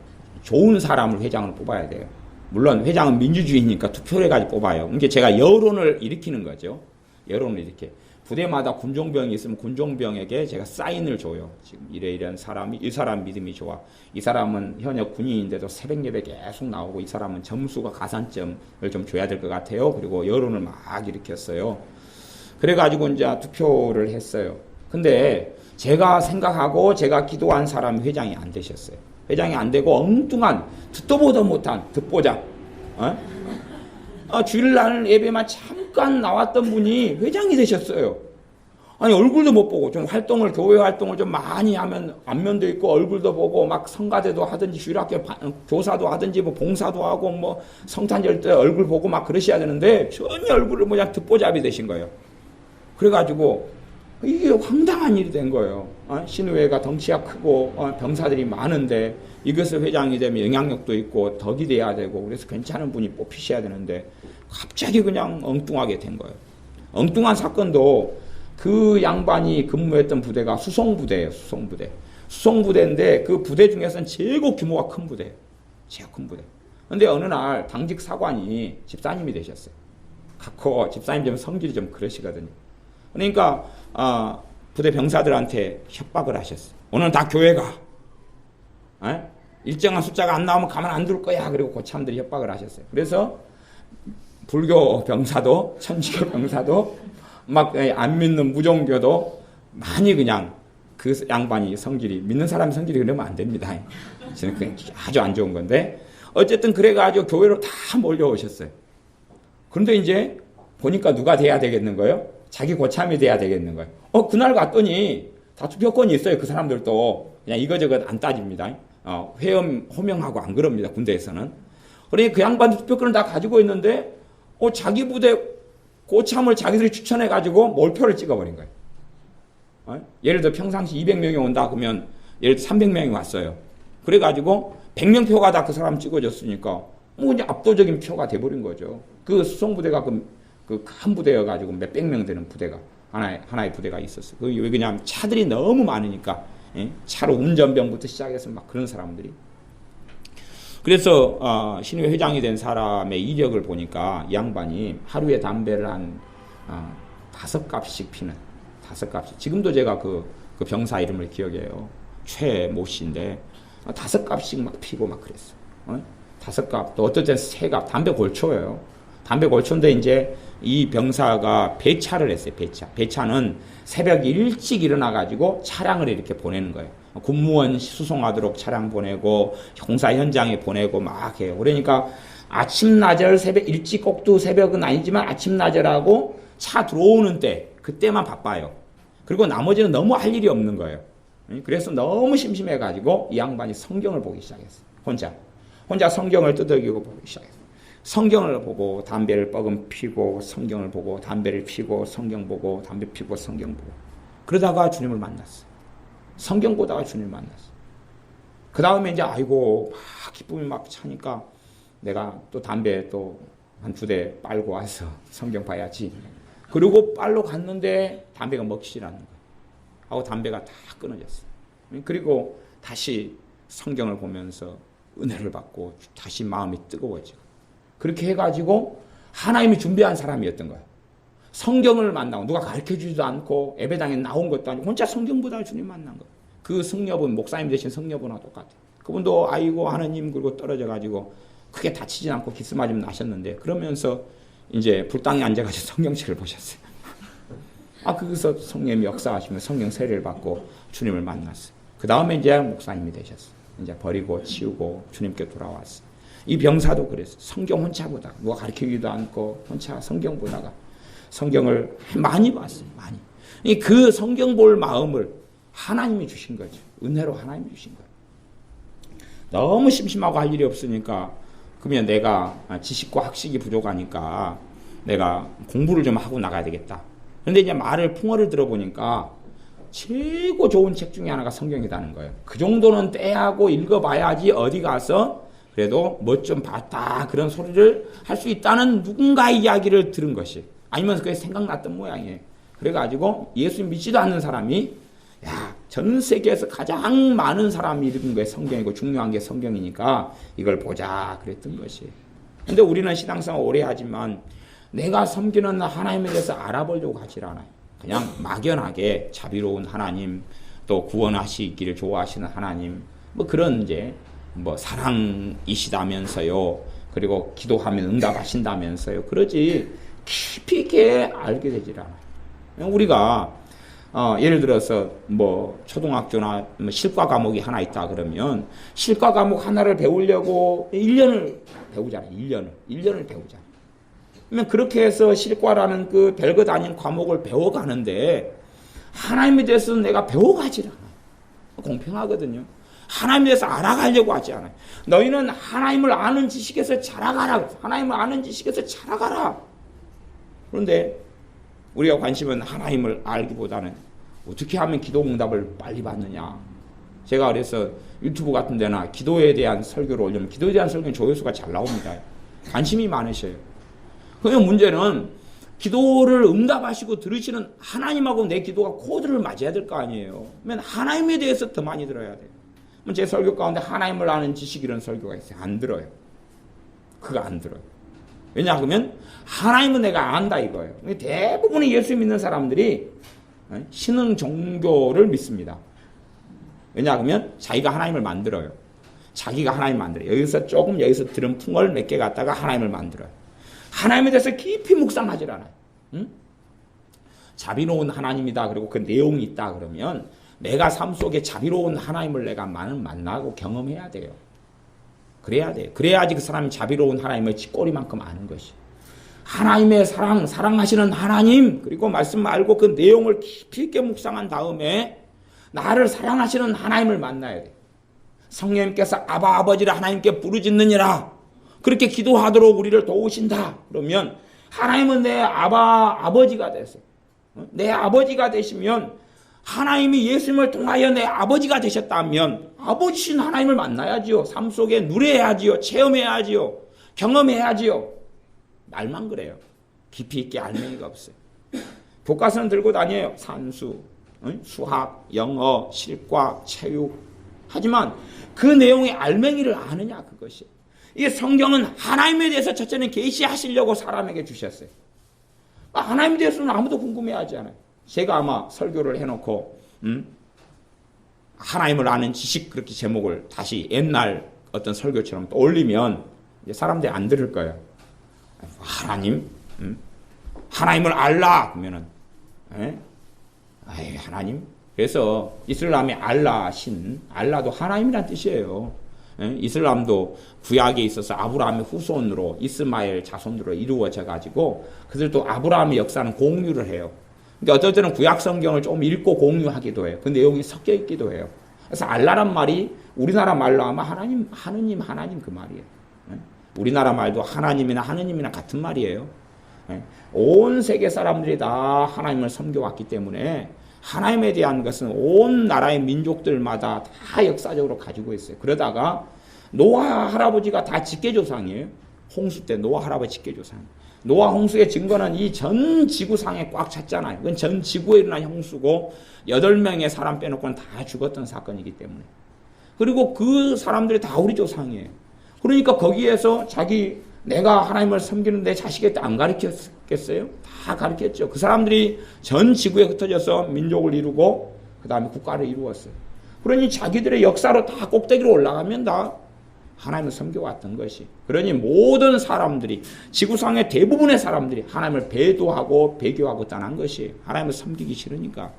A: 좋은 사람을 회장을 뽑아야 돼요. 물론 회장은 민주주의니까 투표를 해가지고 뽑아요. 그러니까 제가 여론을 일으키는 거죠. 여론을 이렇게. 부대마다 군종병이 있으면 군종병에게 제가 사인을 줘요. 지금 이런 사람이, 이 사람 믿음이 좋아. 이 사람은 현역 군인인데도 새벽 예배 계속 나오고 이 사람은 점수가 가산점을 좀 줘야 될 것 같아요. 그리고 여론을 막 일으켰어요. 그래가지고 이제 투표를 했어요. 근데 제가 생각하고 제가 기도한 사람이 회장이 안 되셨어요. 회장이 안 되고 엉뚱한 듣도 보도 못한 듣보잡. 주일날 예배만 잠깐 나왔던 분이 회장이 되셨어요. 아니 얼굴도 못 보고 좀 활동을 교회 활동을 좀 많이 하면 안면도 있고 얼굴도 보고 막 성가대도 하든지 주일학교 교사도 하든지 뭐 봉사도 하고 뭐 성탄절 때 얼굴 보고 막 그러셔야 되는데 전혀 얼굴을 그냥 듣보잡이 되신 거예요. 그래가지고 이게 황당한 일이 된 거예요. 신우회가 덩치가 크고 병사들이 많은데 이것을 회장이 되면 영향력도 있고 덕이 돼야 되고 그래서 괜찮은 분이 뽑히셔야 되는데 갑자기 그냥 엉뚱하게 된 거예요. 엉뚱한 사건도 그 양반이 근무했던 부대가 수송부대예요. 수송부대인데 그 부대 중에서는 최고 규모가 큰 부대예요. 제일 큰 부대. 근데 어느 날 당직 사관이 집사님이 되셨어요. 갖고 집사님 좀 성질이 좀 그러시거든요. 그러니까 부대 병사들한테 협박을 하셨어요. 오늘 다 교회 가. 일정한 숫자가 안 나오면 가만 안 둘 거야. 그리고 고참들이 협박을 하셨어요. 그래서 불교 병사도 천주교 병사도 막 안 믿는 무종교도 많이 그냥 그 양반이 성질이 믿는 사람이 성질이 그러면 안 됩니다. 저는 그게 아주 안 좋은 건데 어쨌든 그래가지고 교회로 다 몰려오셨어요. 그런데 이제 보니까 누가 돼야 되겠는 거예요? 자기 고참이 돼야 되겠는 거예요. 그날 갔더니 다 투표권이 있어요. 그 사람들도 그냥 이거저거 안 따집니다. 회원 호명하고 안 그럽니다. 군대에서는. 그러니까 그 양반도 투표권을 다 가지고 있는데 자기 부대 고참을 자기들이 추천해가지고 몰표를 찍어버린 거예요. 예를 들어 평상시 200명이 온다 그러면 예를 들어 300명이 왔어요. 그래가지고 100명 표가 다 그 사람 찍어줬으니까 이제 압도적인 표가 돼버린 거죠. 그 수송부대가 그 큰 부대여가지고 몇백 명 되는 부대가 하나의 부대가 있었어요. 왜 그냥 차들이 너무 많으니까 차로 운전병부터 시작해서 막 그런 사람들이. 그래서 신우회 회장이 된 사람의 이력을 보니까 이 양반이 하루에 담배를 한 5갑씩 피는 5갑씩. 지금도 제가 그 병사 이름을 기억해요. 최모 씨인데 5갑씩 막 피고 막 그랬어. 5갑 또 어떨 땐 3갑. 담배 골초예요. 담배 골초인데 이제 이 병사가 배차를 했어요. 배차는 새벽 일찍 일어나가지고 차량을 이렇게 보내는 거예요. 군무원 수송하도록 차량 보내고 공사 현장에 보내고 막 해요. 그러니까 아침 낮을 새벽 일찍 꼭두 새벽은 아니지만 아침 낮을하고 차 들어오는 때 그때만 바빠요. 그리고 나머지는 너무 할 일이 없는 거예요. 그래서 너무 심심해가지고 이 양반이 성경을 보기 시작했어요. 혼자 성경을 뜯어기고 보기 시작했어요. 성경을 보고 담배를 뻐금 피고 성경을 보고 담배를 피고 성경 보고 담배 피고 성경 보고 그러다가 주님을 만났어요. 성경 보다가 주님을 만났어요. 그 다음에 이제 아이고 막 기쁨이 막 차니까 내가 또 담배 또 한 2대 빨고 와서 성경 봐야지. 그리고 빨러 갔는데 담배가 먹히질 않는 거예요. 하고 담배가 다 끊어졌어요. 그리고 다시 성경을 보면서 은혜를 받고 다시 마음이 뜨거워지고 그렇게 해가지고 하나님이 준비한 사람이었던 거예요. 성경을 만나고 누가 가르쳐주지도 않고 예배당에 나온 것도 아니고 혼자 성경 보다가 주님 만난 거예요. 그 성녀분, 목사님 되신 성녀분하고 똑같아요. 그분도 아이고 하나님 그리고 떨어져가지고 크게 다치지 않고 기스 맞으면 나셨는데 그러면서 이제 불당에 앉아가지고 성경책을 보셨어요. 거기서 성령님이 역사하시면 성경 세례를 받고 주님을 만났어요. 그 다음에 이제 목사님이 되셨어요. 이제 버리고 치우고 주님께 돌아왔어요. 이 병사도 그랬어요. 성경 혼자 보다가 누가 가르치기도 않고 혼자 성경 보다가 성경을 많이 봤어요. 많이. 그 성경 볼 마음을 하나님이 주신 거죠. 은혜로 하나님이 주신 거예요. 너무 심심하고 할 일이 없으니까 그러면 내가 지식과 학식이 부족하니까 내가 공부를 좀 하고 나가야 되겠다. 그런데 이제 말을 풍어를 들어보니까 최고 좋은 책 중에 하나가 성경이라는 거예요. 그 정도는 떼하고 읽어봐야지 어디 가서 그래도 뭐 좀 봤다 그런 소리를 할 수 있다는 누군가의 이야기를 들은 것이 아니면 그게 생각났던 모양이에요. 그래가지고 예수 믿지도 않는 사람이 전 세계에서 가장 많은 사람이 읽은 게 성경이고 중요한 게 성경이니까 이걸 보자 그랬던 것이. 근데 우리는 신앙생활 오래 하지만 내가 섬기는 하나님에 대해서 알아보려고 하질 않아요. 그냥 막연하게 자비로운 하나님, 또 구원하시기를 좋아하시는 하나님, 뭐 그런 이제 뭐 사랑이시다면서요. 그리고 기도하면 응답하신다면서요. 그러지 깊이 있게 알게 되질 않아요. 우리가 예를 들어서 뭐 초등학교나 뭐 실과 과목이 하나 있다 그러면 실과 과목 하나를 배우려고 1년을 배우잖아요. 1년을 배우잖아요. 그러면 그렇게 해서 실과라는 그 별것 아닌 과목을 배워가는데 하나님에 대해서는 내가 배워가질 않아요. 공평하거든요. 하나님에 대해서 알아가려고 하지 않아요. 너희는 하나님을 아는 지식에서 자라가라. 하나님을 아는 지식에서 자라가라. 그런데 우리가 관심은 하나님을 알기보다는 어떻게 하면 기도 응답을 빨리 받느냐. 제가 그래서 유튜브 같은 데나 기도에 대한 설교를 올리면 기도에 대한 설교는 조회수가 잘 나옵니다. 관심이 많으셔요. 그러면 문제는 기도를 응답하시고 들으시는 하나님하고 내 기도가 코드를 맞아야 될 거 아니에요. 그러면 하나님에 대해서 더 많이 들어야 돼요. 제 설교 가운데 하나님을 아는 지식 이런 설교가 있어요. 안 들어요. 그거 안 들어요. 왜냐하면 하나님은 내가 안다 이거예요. 대부분의 예수 믿는 사람들이 신흥 종교를 믿습니다. 왜냐하면 자기가 하나님을 만들어요. 자기가 하나님을 만들어요. 여기서 들은 풍을 몇 개 갖다가 하나님을 만들어요. 하나님에 대해서 깊이 묵상하지 않아요. 자비로운 하나님이다. 그리고 그 내용이 있다 그러면 내가 삶 속에 자비로운 하나님을 내가 만나고 경험해야 돼요. 그래야 돼요. 그래야지 그 사람이 자비로운 하나님의 찌꼬리만큼 아는 것이. 하나님의 사랑하시는 하나님, 그리고 말씀 알고 그 내용을 깊이 있게 묵상한 다음에 나를 사랑하시는 하나님을 만나야 돼요. 성령님께서 아바 아버지를 하나님께 부르짖느니라. 그렇게 기도하도록 우리를 도우신다. 그러면 하나님은 내 아버지가 되세요. 내 아버지가 되시면 하나님이 예수님을 통하여 내 아버지가 되셨다면 아버지신 하나님을 만나야지요. 삶 속에 누려야지요. 체험해야지요. 경험해야지요. 말만 그래요. 깊이 있게 알맹이가 없어요. 교과서는 들고 다녀요. 산수, 수학, 영어, 실과, 체육. 하지만 그 내용의 알맹이를 아느냐 그것이. 이게 성경은 하나님에 대해서 첫째는 계시하시려고 사람에게 주셨어요. 하나님에 대해서는 아무도 궁금해하지 않아요. 제가 아마 설교를 해놓고 하나님을 아는 지식 그렇게 제목을 다시 옛날 어떤 설교처럼 또 올리면 이제 사람들이 안 들을 거예요. 하나님? 하나님을 알라 그러면은 하나님? 그래서 이슬람의 알라 신, 알라도 하나님이란 뜻이에요. 이슬람도 구약에 있어서 아브라함의 후손으로 이스마엘 자손으로 이루어져 가지고 그들도 아브라함의 역사는 공유를 해요. 그러니까 어떨 때는 구약 성경을 좀 읽고 공유하기도 해요. 그 내용이 섞여 있기도 해요. 그래서 알라란 말이 우리나라 말로 하면 하나님 그 말이에요. 우리나라 말도 하나님이나 하느님이나 같은 말이에요. 온 세계 사람들이 다 하나님을 섬겨왔기 때문에 하나님에 대한 것은 온 나라의 민족들마다 다 역사적으로 가지고 있어요. 그러다가 노아 할아버지가 다 직계조상이에요. 홍수 때 노아 할아버지 직계조상. 노아 홍수의 증거는 이 전 지구상에 꽉 찼잖아요. 그건 전 지구에 일어난 홍수고 8명의 사람 빼놓고는 다 죽었던 사건이기 때문에. 그리고 그 사람들이 다 우리 조상이에요. 그러니까 거기에서 내가 하나님을 섬기는 내 자식한테 안 가르쳤겠어요? 다 가르쳤죠. 그 사람들이 전 지구에 흩어져서 민족을 이루고 그 다음에 국가를 이루었어요. 그러니 자기들의 역사로 다 꼭대기로 올라가면 다 하나님을 섬겨왔던 것이. 그러니 모든 사람들이, 지구상의 대부분의 사람들이 하나님을 배도하고 배교하고 떠난 것이 하나님을 섬기기 싫으니까.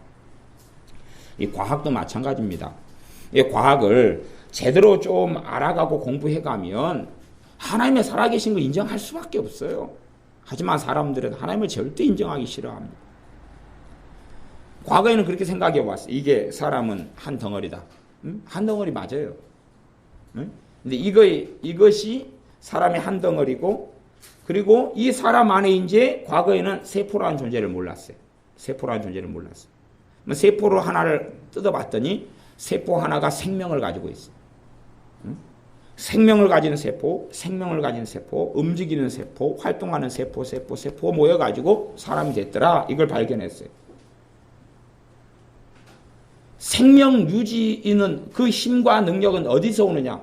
A: 이 과학도 마찬가지입니다. 이 과학을 제대로 좀 알아가고 공부해가면 하나님의 살아계신 걸 인정할 수밖에 없어요. 하지만 사람들은 하나님을 절대 인정하기 싫어합니다. 과거에는 그렇게 생각해 왔어요. 이게 사람은 한 덩어리다. 한 덩어리 맞아요. 근데 이것이 사람의 한 덩어리고, 그리고 이 사람 안에 이제 과거에는 세포라는 존재를 몰랐어요. 세포라는 존재를 몰랐어요. 세포를 하나를 뜯어봤더니 세포 하나가 생명을 가지고 있어요. 생명을 가진 세포, 생명을 가진 세포, 움직이는 세포, 활동하는 세포 모여가지고 사람이 됐더라. 이걸 발견했어요. 생명 유지는 그 힘과 능력은 어디서 오느냐?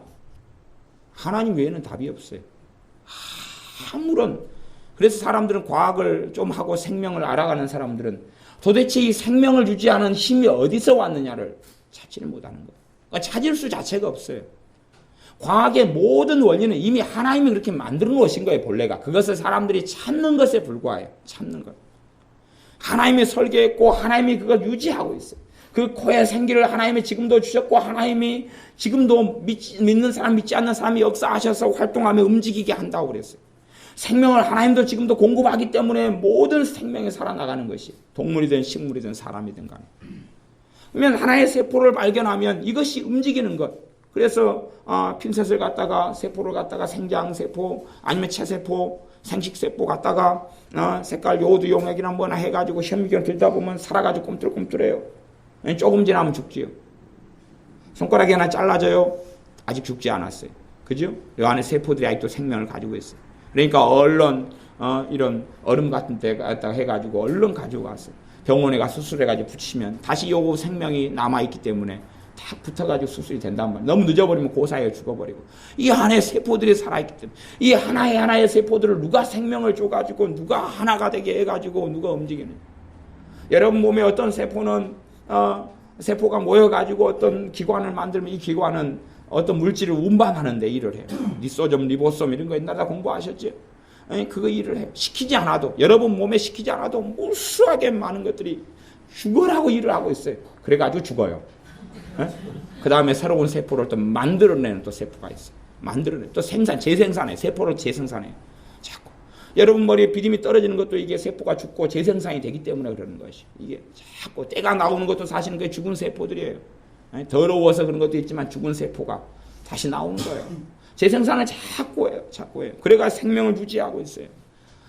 A: 하나님 외에는 답이 없어요. 아무런. 그래서 사람들은 과학을 좀 하고 생명을 알아가는 사람들은 도대체 이 생명을 유지하는 힘이 어디서 왔느냐를 찾지를 못하는 거예요. 그러니까 찾을 수 자체가 없어요. 과학의 모든 원리는 이미 하나님이 그렇게 만들어 놓으신 거예요, 본래가. 그것을 사람들이 찾는 것에 불과해요. 찾는 것. 하나님이 설계했고 하나님이 그걸 유지하고 있어요. 그 코에 생기를 하나님이 지금도 주셨고 하나님이 지금도 믿는 사람 믿지 않는 사람이 역사하셔서 활동하며 움직이게 한다고 그랬어요. 생명을 하나님도 지금도 공급하기 때문에 모든 생명이 살아나가는 것이 동물이든 식물이든 사람이든 간에. 그러면 하나의 세포를 발견하면 이것이 움직이는 것. 그래서 핀셋을 갖다가 세포를 갖다가 생장세포 아니면 체세포 생식세포 갖다가 색깔 요오드 용액이나 뭐나 해가지고 현미경을 들다 보면 살아가지고 꿈틀꿈틀해요. 조금 지나면 죽지요. 손가락이 하나 잘라져요. 아직 죽지 않았어요. 그죠? 이 안에 세포들이 아직도 생명을 가지고 있어요. 그러니까 얼른 이런 얼음 같은 데 갖다가 해가지고 얼른 가지고 갔어요. 병원에 가 수술해가지고 붙이면 다시 요거 생명이 남아있기 때문에 딱 붙어가지고 수술이 된단 말이에요. 너무 늦어버리면 그 사이에 죽어버리고. 이 안에 세포들이 살아있기 때문에 이 하나의 세포들을 누가 생명을 줘가지고 누가 하나가 되게 해가지고 누가 움직이는. 여러분 몸에 어떤 세포는 세포가 모여가지고 어떤 기관을 만들면 이 기관은 어떤 물질을 운반하는 데 일을 해요. 리소좀, 리보솜 이런 거 옛날에 다 공부하셨죠? 그거 일을 해요. 시키지 않아도, 여러분 몸에 시키지 않아도 무수하게 많은 것들이 죽어라고 일을 하고 있어요. 그래가지고 죽어요. 그 다음에 새로운 세포를 또 만들어내는 또 세포가 있어요. 또 재생산해. 세포를 재생산해. 자꾸. 여러분 머리에 비림이 떨어지는 것도 이게 세포가 죽고 재생산이 되기 때문에 그러는 것이. 이게 자꾸 때가 나오는 것도 사실은 그게 죽은 세포들이에요. 더러워서 그런 것도 있지만 죽은 세포가 다시 나오는 거예요. 재생산을 자꾸 해요. 그래가 생명을 유지하고 있어요.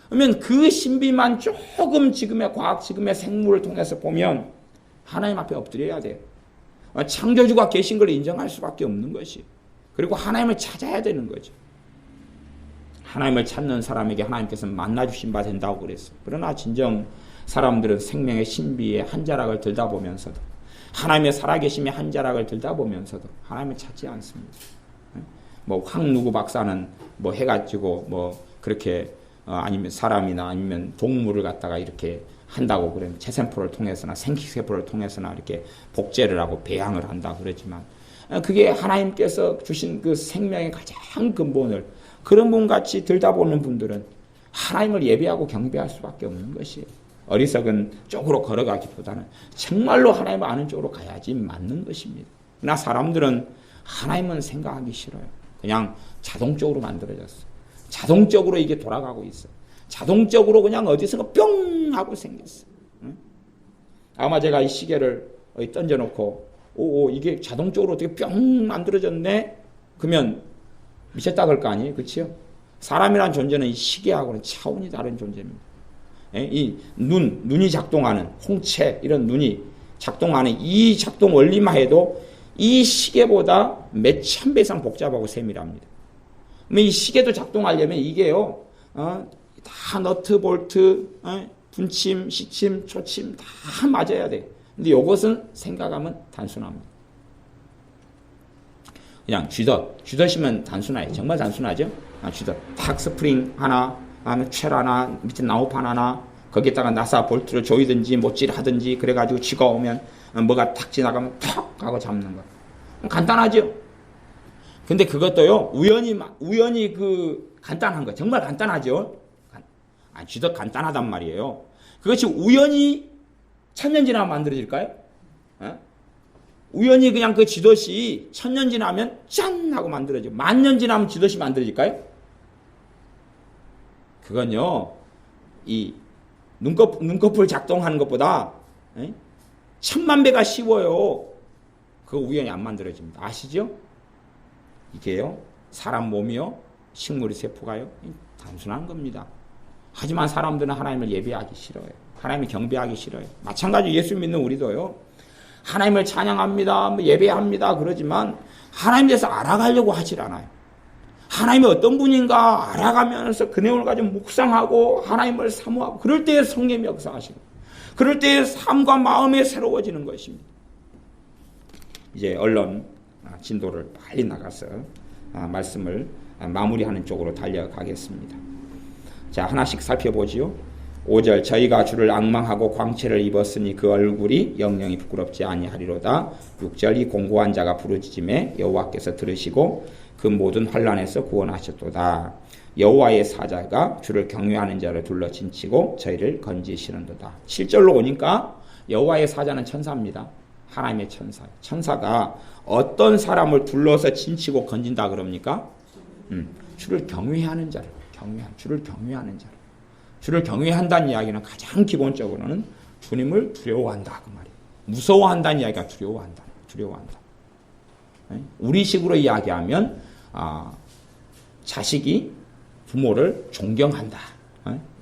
A: 그러면 그 신비만 조금 지금의 과학, 지금의 생물을 통해서 보면 하나님 앞에 엎드려야 돼요. 창조주가 계신 걸 인정할 수밖에 없는 것이. 그리고 하나님을 찾아야 되는 거죠. 하나님을 찾는 사람에게 하나님께서는 만나주신 바 된다고 그랬어요. 그러나 진정 사람들은 생명의 신비의 한 자락을 들다 보면서도 하나님의 살아계심의 한 자락을 들다 보면서도 하나님을 찾지 않습니다. 누구 박사는 해가지고 그렇게 아니면 사람이나 아니면 동물을 갖다가 이렇게 한다고 그러면 체세포를 통해서나 생식세포를 통해서나 이렇게 복제를 하고 배양을 한다 그러지만 그게 하나님께서 주신 그 생명의 가장 근본을 그런 분같이 들다보는 분들은 하나님을 예배하고 경배할 수밖에 없는 것이에요. 어리석은 쪽으로 걸어가기보다는 정말로 하나님을 아는 쪽으로 가야지 맞는 것입니다. 그러나 사람들은 하나님은 생각하기 싫어요. 그냥 자동적으로 만들어졌어요. 자동적으로 이게 돌아가고 있어요. 자동적으로 그냥 어디선가 뿅 하고 생겼어요. 아마 제가 이 시계를 던져놓고 이게 자동적으로 어떻게 뿅 만들어졌네? 그러면 미쳤다 그럴 거 아니에요? 그치요? 사람이란 존재는 이 시계하고는 차원이 다른 존재입니다. 이 눈이 작동하는 홍채 이런 눈이 작동하는 이 작동 원리만 해도 이 시계보다 몇천 배 이상 복잡하고 세밀합니다. 이 시계도 작동하려면 이게요, 다 너트, 볼트, 분침, 시침, 초침 다 맞아야 돼. 근데 이것은 생각하면 단순합니다. 그냥 쥐덫이면 단순해요. 정말 단순하죠? 쥐덫. 탁 스프링 하나, 다음에 쉘 하나, 밑에 나우판 하나, 거기에다가 나사 볼트를 조이든지 못질하든지 그래가지고 쥐가 오면 뭐가 탁 지나가면 탁 하고 잡는 거. 간단하죠? 근데 그것도요, 우연히 간단한 거. 정말 간단하죠? 쥐덫 간단하단 말이에요. 그것이 우연히 천년 지나면 만들어질까요? 우연히 그냥 그 쥐덫이 천년 지나면 짠! 하고 만들어져. 만년 지나면 쥐덫이 만들어질까요? 그건요, 이 눈꺼풀 작동하는 것보다 1000만 배가 쉬워요. 그거 우연히 안 만들어집니다. 아시죠? 이게요, 사람 몸이요, 식물의 세포가요, 단순한 겁니다. 하지만 사람들은 하나님을 예배하기 싫어요. 하나님을 경배하기 싫어요. 마찬가지로 예수 믿는 우리도요, 하나님을 찬양합니다, 예배합니다 그러지만 하나님에 대해서 알아가려고 하질 않아요. 하나님이 어떤 분인가 알아가면서 그 내용을 가지고 묵상하고 하나님을 사모하고 그럴 때에 성령이 역사하시고 그럴 때에 삶과 마음이 새로워지는 것입니다. 이제 언론 진도를 빨리 나가서 말씀을 마무리하는 쪽으로 달려가겠습니다. 자, 하나씩 살펴보지요. 5절, 저희가 주를 앙망하고 광채를 입었으니 그 얼굴이 영영이 부끄럽지 아니하리로다. 6절, 이 공고한 자가 부르짖음에 여호와께서 들으시고 그 모든 환난에서 구원하셨도다. 여호와의 사자가 주를 경외하는 자를 둘러 진치고 저희를 건지시는도다. 7절로 오니까 여호와의 사자는 천사입니다. 하나님의 천사. 천사가 어떤 사람을 둘러서 진치고 건진다 그럽니까? 주를 경외하는 자를, 주를 경외하는 자를. 주를 경외한다는 이야기는 가장 기본적으로는 주님을 두려워한다 그 말이에요. 무서워한다는 이야기가 두려워한다. 우리식으로 이야기하면 자식이 부모를 존경한다.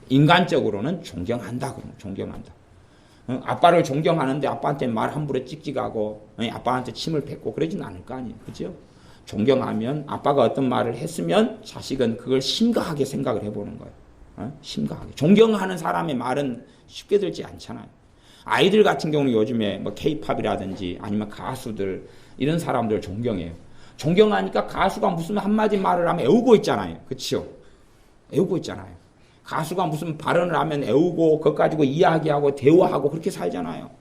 A: 인간적으로는 존경한다. 아빠를 존경하는데 아빠한테 말 함부로 찍찍하고 아빠한테 침을 뱉고 그러진 않을 거 아니에요. 그죠? 존경하면 아빠가 어떤 말을 했으면 자식은 그걸 심각하게 생각을 해보는 거예요. 심각하게. 존경하는 사람의 말은 쉽게 들지 않잖아요. 아이들 같은 경우는 요즘에 뭐 K-팝이라든지 아니면 가수들 이런 사람들을 존경해요. 존경하니까 가수가 무슨 한마디 말을 하면 애우고 있잖아요. 그렇죠? 애우고 있잖아요. 가수가 무슨 발언을 하면 애우고 그것 가지고 이야기하고 대화하고 그렇게 살잖아요.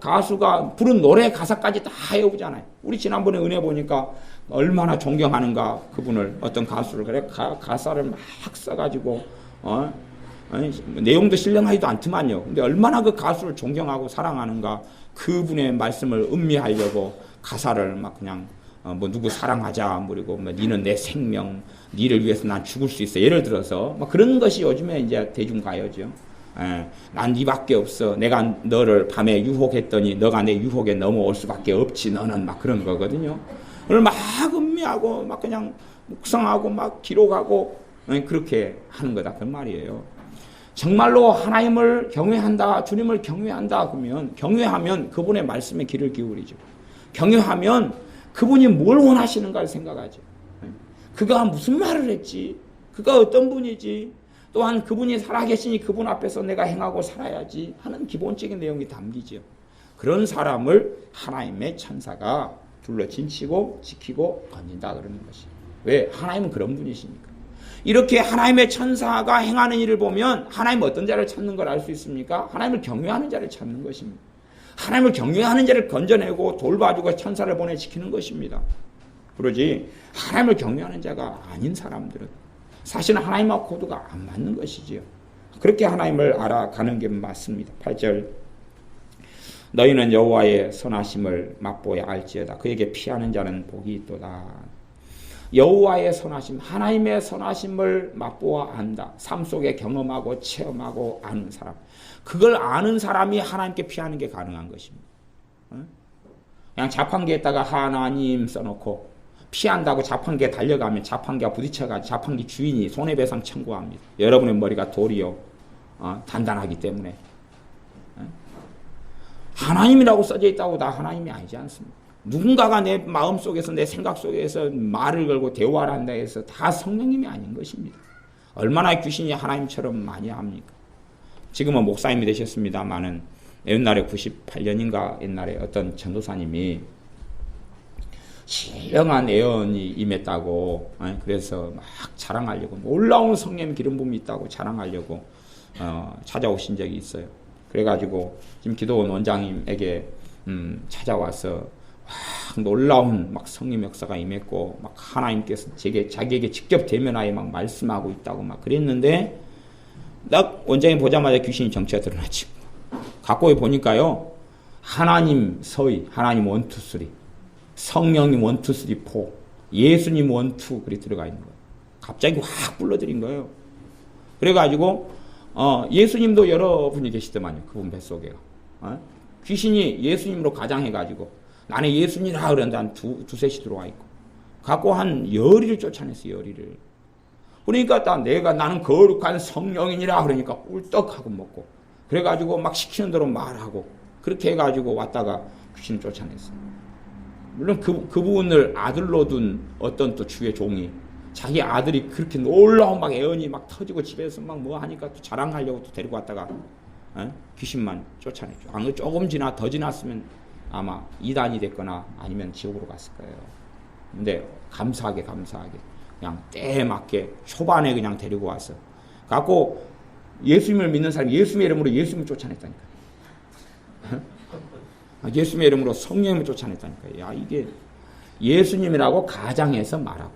A: 가수가 부른 노래 가사까지 다 외우잖아요. 우리 지난번에 은혜 보니까 얼마나 존경하는가 그분을 어떤 가수를 그래 가사를 막 써가지고 내용도 신령하지도 않더만요. 근데 얼마나 그 가수를 존경하고 사랑하는가 그분의 말씀을 음미하려고 가사를 막 그냥 뭐 누구 사랑하자 그리고 뭐 니는 내 생명 니를 위해서 난 죽을 수 있어 예를 들어서 뭐 그런 것이 요즘에 이제 대중가요죠. 난 니밖에 없어. 내가 너를 밤에 유혹했더니 너가 내 유혹에 넘어올 수밖에 없지. 너는 막 그런 거거든요. 그걸 막 음미하고 막 그냥 묵상하고 막 기록하고 그렇게 하는 거다 그 말이에요. 정말로 하나님을 경외한다, 주님을 경외한다 그러면 경외하면 그분의 말씀에 귀를 기울이죠. 경외하면 그분이 뭘 원하시는가를 생각하죠. 그가 무슨 말을 했지? 그가 어떤 분이지? 또한 그분이 살아계시니 그분 앞에서 내가 행하고 살아야지 하는 기본적인 내용이 담기죠. 그런 사람을 하나님의 천사가 둘러 진치고 지키고 건진다 그러는 것이. 왜? 하나님은 그런 분이시니까. 이렇게 하나님의 천사가 행하는 일을 보면 하나님 어떤 자를 찾는 걸 알 수 있습니까? 하나님을 경외하는 자를 찾는 것입니다. 하나님을 경외하는 자를 건져내고 돌봐주고 천사를 보내 지키는 것입니다. 그러지 하나님을 경외하는 자가 아닌 사람들은 사실은 하나님하고 코드가 안 맞는 것이지요. 그렇게 하나님을 알아가는 게 맞습니다. 8절 너희는 여호와의 선하심을 맛보야 알지어다. 그에게 피하는 자는 복이 있도다. 여호와의 선하심, 하나님의 선하심을 맛보아 안다. 삶 속에 경험하고 체험하고 아는 사람. 그걸 아는 사람이 하나님께 피하는 게 가능한 것입니다. 그냥 자판기에다가 하나님 써놓고 피한다고 자판기에 달려가면 자판기와 부딪혀가지고 자판기 주인이 손해배상 청구합니다. 여러분의 머리가 돌이요 단단하기 때문에. 하나님이라고 써져 있다고 다 하나님이 아니지 않습니다. 누군가가 내 마음속에서 내 생각 속에서 말을 걸고 대화를 한다 해서 다 성령님이 아닌 것입니다. 얼마나 귀신이 하나님처럼 많이 합니까? 지금은 목사님이 되셨습니다마는 옛날에 98년인가 옛날에 어떤 전도사님이 신령한 예언이 임했다고 그래서 막 자랑하려고 놀라운 성령 기름 부음이 있다고 자랑하려고 찾아오신 적이 있어요. 그래가지고 지금 기도원 원장님에게 찾아와서 놀라운 막 성령 역사가 임했고 막 하나님께서 자기에게 직접 대면하여 막 말씀하고 있다고 막 그랬는데 딱 원장님 보자마자 귀신이 정체가 드러났지. 갖고 보니까요 하나님 서의 하나님 1, 2, 3 성령님 1, 2, 3, 4 예수님 1, 2 그리 들어가 있는 거예요. 갑자기 확 불러들인 거예요. 그래가지고 예수님도 여러분이 계시더만요. 그분 뱃속에 귀신이 예수님으로 가장해가지고 나는 예수님이라 그런데 한 두셋이 들어와 있고 갖고 한 열이를 쫓아냈어요. 열이를. 그러니까 나는 거룩한 성령이니라 그러니까 꿀떡하고 먹고 그래가지고 막 시키는 대로 말하고 그렇게 해가지고 왔다가 귀신을 쫓아냈어요. 물론 그분을 아들로 둔 어떤 또 주의 종이 자기 아들이 그렇게 놀라운 막 애언이 막 터지고 집에서 막 뭐 하니까 또 자랑하려고 또 데리고 왔다가 귀신만 쫓아냈죠. 조금 더 지났으면 아마 이단이 됐거나 아니면 지옥으로 갔을 거예요. 근데 감사하게 그냥 때에 맞게 초반에 그냥 데리고 와서 갖고 예수님을 믿는 사람이 예수님의 이름으로 예수님을 쫓아냈다니까. 예수님의 이름으로 성령님을 쫓아냈다니까. 야 이게 예수님이라고 가장해서 말하고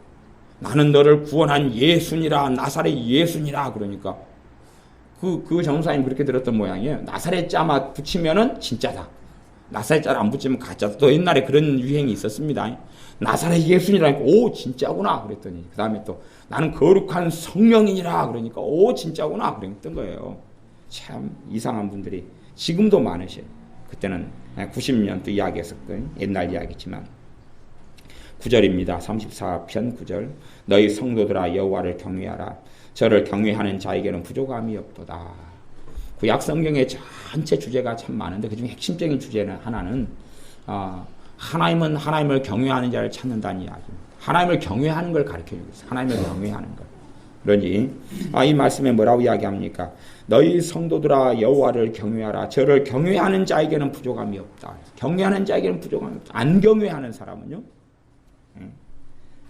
A: 나는 너를 구원한 예수니라 나사렛 예수니라 그러니까 그 전사님 그렇게 들었던 모양이에요. 나사렛 자만 붙이면은 진짜다. 나사렛 자를 안 붙이면 가짜다. 또 옛날에 그런 유행이 있었습니다. 나사렛 예수니라니까 오 진짜구나 그랬더니 그 다음에 또 나는 거룩한 성령이니라 그러니까 오 진짜구나 그랬던 거예요. 참 이상한 분들이 지금도 많으셔요. 그때는 90년도 이야기였었거든요. 옛날 이야기지만 9절입니다. 34편 9절 너희 성도들아 여호와를 경외하라. 저를 경외하는 자에게는 부족함이 없도다. 구약 성경의 전체 주제가 참 많은데 그중에 핵심적인 주제는 하나는 하나님은 하나님을 경외하는 자를 찾는다는 이야기입니다. 하나님을 경외하는 걸 가르쳐주고 있어요. 하나님을 경외하는 것. 그러니 이 말씀에 뭐라고 이야기합니까? 너희 성도들아 여호와를 경외하라. 저를 경외하는 자에게는 부족함이 없다. 경외하는 자에게는 부족함이 없다. 안 경외하는 사람은요?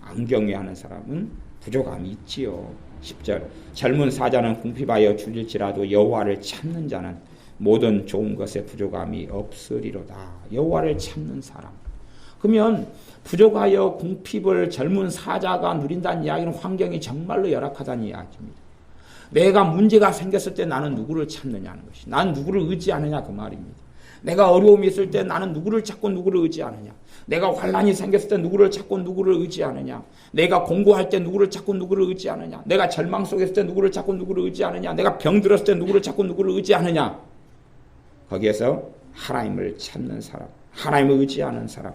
A: 안 경외하는 사람은 부족함이 있지요. 10절 젊은 사자는 궁핍하여 줄일지라도 여호와를 찾는 자는 모든 좋은 것에 부족함이 없으리로다. 여호와를 찾는 사람. 그러면 부족하여 궁핍을 젊은 사자가 누린다는 이야기는 환경이 정말로 열악하다는 이야기입니다. 내가 문제가 생겼을 때 나는 누구를 찾느냐는 것이. 나는 누구를 의지하느냐 그 말입니다. 내가 어려움이 있을 때 나는 누구를 찾고 누구를 의지하느냐. 내가 환난이 생겼을 때 누구를 찾고 누구를 의지하느냐. 내가 공부할 때 누구를 찾고 누구를 의지하느냐. 내가 절망 속에 있을 때 누구를 찾고 누구를 의지하느냐. 내가 병들었을 때 누구를 찾고 누구를 의지하느냐. 거기에서 하나님을 찾는 사람, 하나님을 의지하는 사람,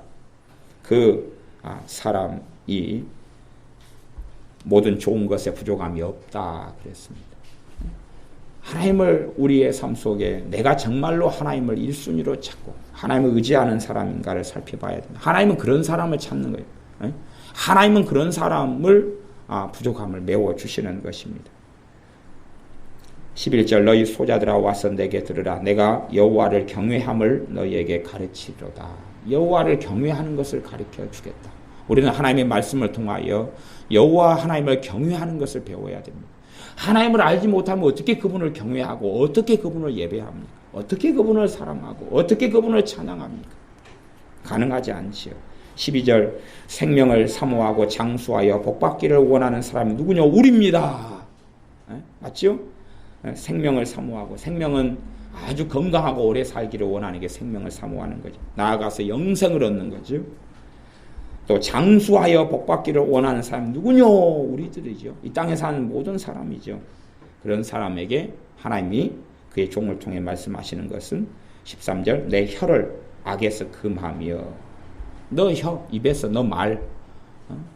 A: 그 사람이 모든 좋은 것에 부족함이 없다 그랬습니다. 하나님을 우리의 삶 속에 내가 정말로 하나님을 1순위로 찾고 하나님을 의지하는 사람인가를 살펴봐야 됩니다. 하나님은 그런 사람을 찾는 거예요. 하나님은 그런 사람을 부족함을 메워주시는 것입니다. 11절 너희 소자들아 와서 내게 들으라. 내가 여호와를 경외함을 너희에게 가르치리로다. 여호와를 경외하는 것을 가르쳐 주겠다. 우리는 하나님의 말씀을 통하여 여호와 하나님을 경외하는 것을 배워야 됩니다. 하나님을 알지 못하면 어떻게 그분을 경외하고 어떻게 그분을 예배합니까? 어떻게 그분을 사랑하고 어떻게 그분을 찬양합니까? 가능하지 않지요. 12절 생명을 사모하고 장수하여 복받기를 원하는 사람이 누구냐? 우리입니다. 맞죠? 생명을 사모하고 생명은 아주 건강하고 오래 살기를 원하는 게 생명을 사모하는 거죠. 나아가서 영생을 얻는 거죠. 또 장수하여 복받기를 원하는 사람이 누구냐? 우리들이죠. 이 땅에 사는 모든 사람이죠. 그런 사람에게 하나님이 그의 종을 통해 말씀하시는 것은 13절 내 혀를 악에서 금하며 너 혀, 입에서 너 말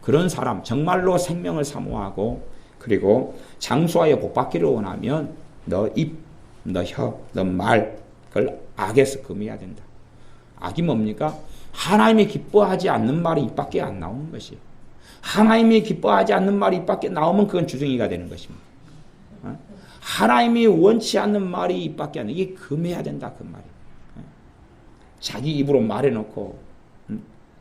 A: 그런 사람, 정말로 생명을 사모하고 그리고 장수하여 복받기를 원하면 너 입, 너 혀, 너 말, 그걸 악에서 금해야 된다. 악이 뭡니까? 하나님이 기뻐하지 않는 말이 입 밖에 안 나오는 것이. 하나님이 기뻐하지 않는 말이 입 밖에 나오면 그건 주둥이가 되는 것입니다. 하나님이 원치 않는 말이 입 밖에 안 나오는, 이게 금해야 된다, 그 말이. 자기 입으로 말해놓고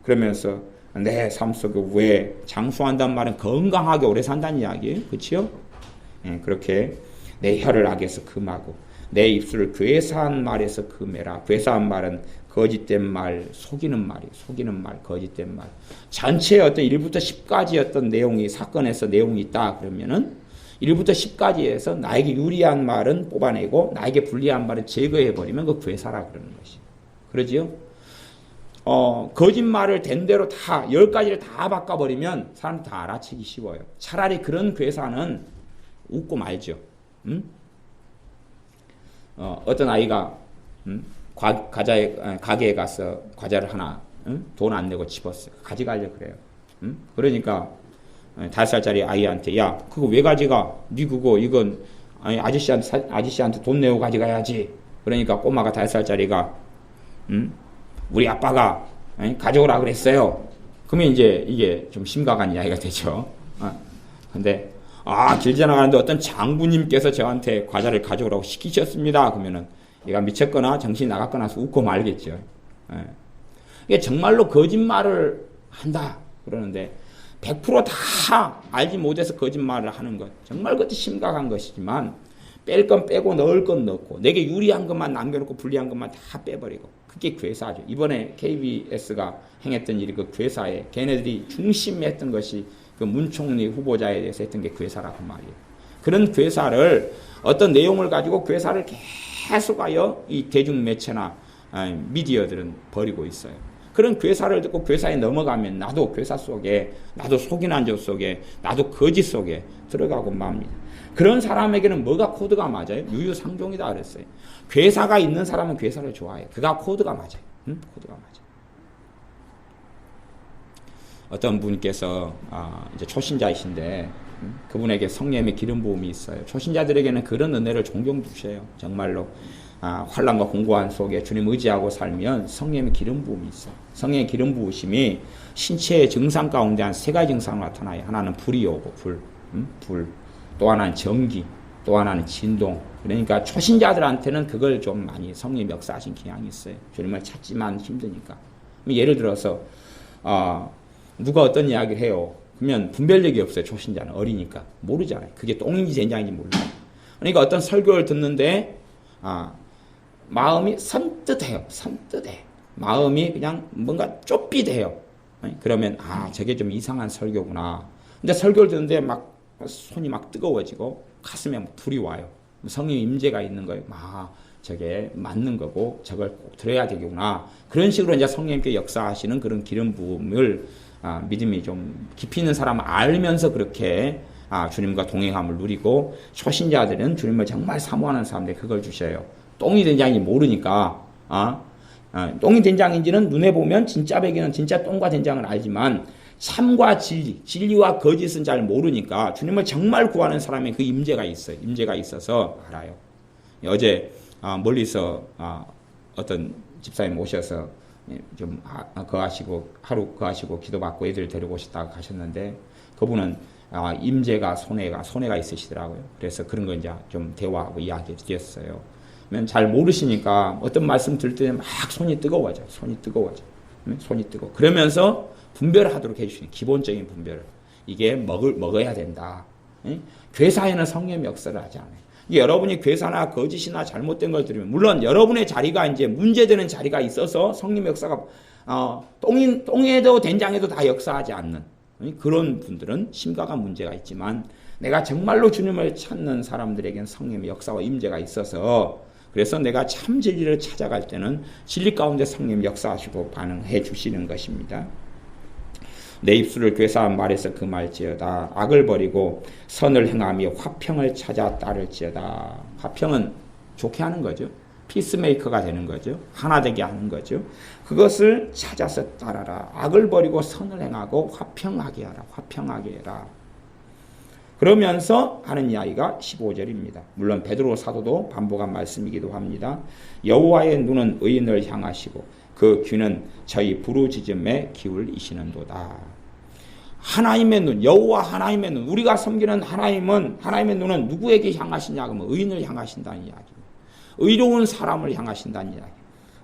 A: 그러면서 내 삶 속에 왜 장수한다는 말은 건강하게 오래 산다는 이야기예요. 그렇죠? 그렇게 내 혀를 악에서 금하고 내 입술을 괴사한 말에서 금해라. 괴사한 말은 거짓된 말, 속이는 말이에요. 속이는 말, 거짓된 말. 전체 어떤 1부터 10까지 어떤 내용이 사건에서 내용이 있다 그러면은 1부터 10까지에서 나에게 유리한 말은 뽑아내고 나에게 불리한 말은 제거해버리면 그 괴사라 그러는 것이. 그러지요? 거짓말을 된 대로 다 10가지를 다 바꿔버리면 사람 다 알아채기 쉬워요. 차라리 그런 괴사는 웃고 말죠. 어떤 아이가 가게에 가서 과자를 하나 돈 안 내고 집었어요. 가져가려고 그래요. 그러니까 5살짜리 아이한테 야 그거 왜 가져가? 니 그거 이건 아니 아저씨한테 돈 내고 가져가야지. 그러니까 꼬마가 5살짜리가 우리 아빠가 가져오라 그랬어요. 그러면 이제 이게 좀 심각한 이야기가 되죠. 근데 길 지나가는데 어떤 장부님께서 저한테 과자를 가져오라고 시키셨습니다. 그러면은 얘가 미쳤거나 정신이 나갔거나 해서 웃고 말겠죠. 이게 정말로 거짓말을 한다 그러는데 100%다 알지 못해서 거짓말을 하는 것 정말 그것도 심각한 것이지만 뺄 건 빼고 넣을 건 넣고 내게 유리한 것만 남겨놓고 불리한 것만 다 빼버리고 그게 괴사죠. 이번에 KBS가 행했던 일이 그 괴사에 걔네들이 중심했던 것이 그 문총리 후보자에 대해서 했던 게 괴사라고 말이에요. 그런 괴사를 어떤 내용을 가지고 괴사를 계속하여 이 대중매체나 미디어들은 벌이고 있어요. 그런 괴사를 듣고 괴사에 넘어가면 나도 괴사 속에 나도 속이는 조 속에 나도 거짓 속에 들어가고 맙니다. 그런 사람에게는 뭐가 코드가 맞아요? 유유상종이다 그랬어요. 괴사가 있는 사람은 괴사를 좋아해요. 그가 코드가 맞아요. 코드가 맞아요. 어떤 분께서 이제 초신자이신데 그분에게 성령의 기름 부음이 있어요. 초신자들에게는 그런 은혜를 종종 주셔요. 정말로 환난과 공고한 속에 주님 의지하고 살면 성령의 기름 부음이 있어요. 성령의 기름 부으심이 신체의 증상 가운데 한 3가지 증상으로 나타나요. 하나는 불이 오고 불. 또 하나는 전기, 또 하나는 진동. 그러니까 초신자들한테는 그걸 좀 많이 성령이 역사하신 경향이 있어요. 주님을 찾지만 힘드니까. 예를 들어서 누가 어떤 이야기를 해요. 그러면 분별력이 없어요. 초신자는 어리니까 모르잖아요. 그게 똥인지 된장인지 몰라요. 그러니까 어떤 설교를 듣는데 마음이 선뜻해요. 마음이 그냥 뭔가 좁빗해요. 그러면 저게 좀 이상한 설교구나. 근데 설교를 듣는데 막 손이 막 뜨거워지고 가슴에 막 불이 와요. 성령 임재가 있는 거예요. 저게 맞는 거고 저걸 꼭 들어야 되겠구나. 그런 식으로 이제 성령님께 역사하시는 그런 기름 부음을 믿음이 좀 깊이 있는 사람은 알면서 그렇게 주님과 동행함을 누리고 초신자들은 주님을 정말 사모하는 사람들이 그걸 주셔요. 똥이 된장인지 모르니까 똥이 된장인지는 눈에 보면 진짜 베개는 진짜 똥과 된장을 알지만 참과 진리와 거짓은 잘 모르니까 주님을 정말 구하는 사람의 그 임재가 있어요. 임재가 있어서 알아요. 어제 멀리서 어떤 집사님 오셔서 좀 하루 거하시고 기도받고 애들 데리고 오셨다가 가셨는데 그분은 임재가 손해가 있으시더라고요. 그래서 그런 거 이제 좀 대화하고 이야기 드렸어요. 잘 모르시니까 어떤 말씀 들을 때 막 손이 뜨거워져. 그러면서 분별하도록 해주시는 기본적인 분별을. 이게 먹어야 된다. 괴사에는 성령의 역사를 하지 않아요. 여러분이 괴사나 거짓이나 잘못된 걸 들으면 물론 여러분의 자리가 이제 문제되는 자리가 있어서 성령의 역사가 똥에도 된장에도 다 역사하지 않는 그런 분들은 심각한 문제가 있지만 내가 정말로 주님을 찾는 사람들에게는 성령의 역사와 임재가 있어서 그래서 내가 참 진리를 찾아갈 때는 진리 가운데 성령이 역사하시고 반응해 주시는 것입니다. 내 입술을 괴사한 말에서 금할지어다. 악을 버리고 선을 행하며 화평을 찾아 따를지어다. 화평은 좋게 하는 거죠. 피스메이커가 되는 거죠. 하나 되게 하는 거죠. 그것을 찾아서 따라라. 악을 버리고 선을 행하고 화평하게 하라. 화평하게 해라. 그러면서 하는 이야기가 15절입니다. 물론 베드로 사도도 반복한 말씀이기도 합니다. 여호와의 눈은 의인을 향하시고 그 귀는 저희 부르짖음에 기울이시는도다. 하나님의 눈, 여호와 하나님의 눈, 우리가 섬기는 하나님의 눈은 누구에게 향하시냐 하면 의인을 향하신다는 이야기입니다. 의로운 사람을 향하신다는 이야기.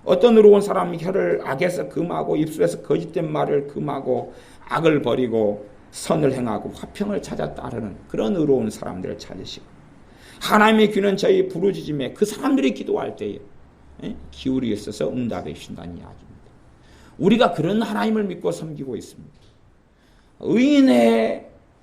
A: 어떤 의로운 사람이 혀를 악에서 금하고 입술에서 거짓된 말을 금하고 악을 버리고 선을 행하고 화평을 찾아 따르는 그런 의로운 사람들을 찾으시고, 하나님의 귀는 저희 부르짖음에 그 사람들이 기도할 때에 기울이 있어서 응답해 주신다는 이야기입니다. 우리가 그런 하나님을 믿고 섬기고 있습니다.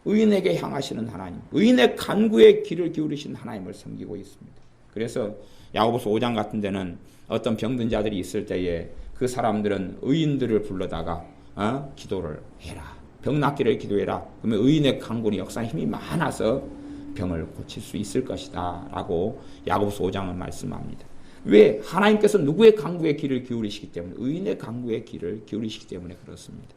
A: 의인에게 향하시는 하나님, 의인의 간구에 귀를 기울이신 하나님을 섬기고 있습니다. 그래서 야고보서 5장 같은 데는 어떤 병든 자들이 있을 때에 그 사람들은 의인들을 불러다가 기도를 해라. 병 낫기를 기도해라. 그러면 의인의 간구는 역사에 힘이 많아서 병을 고칠 수 있을 것이다 라고 야고보서 5장은 말씀합니다. 왜? 하나님께서 누구의 간구에 귀를 기울이시기 때문에, 의인의 간구에 귀를 기울이시기 때문에 그렇습니다.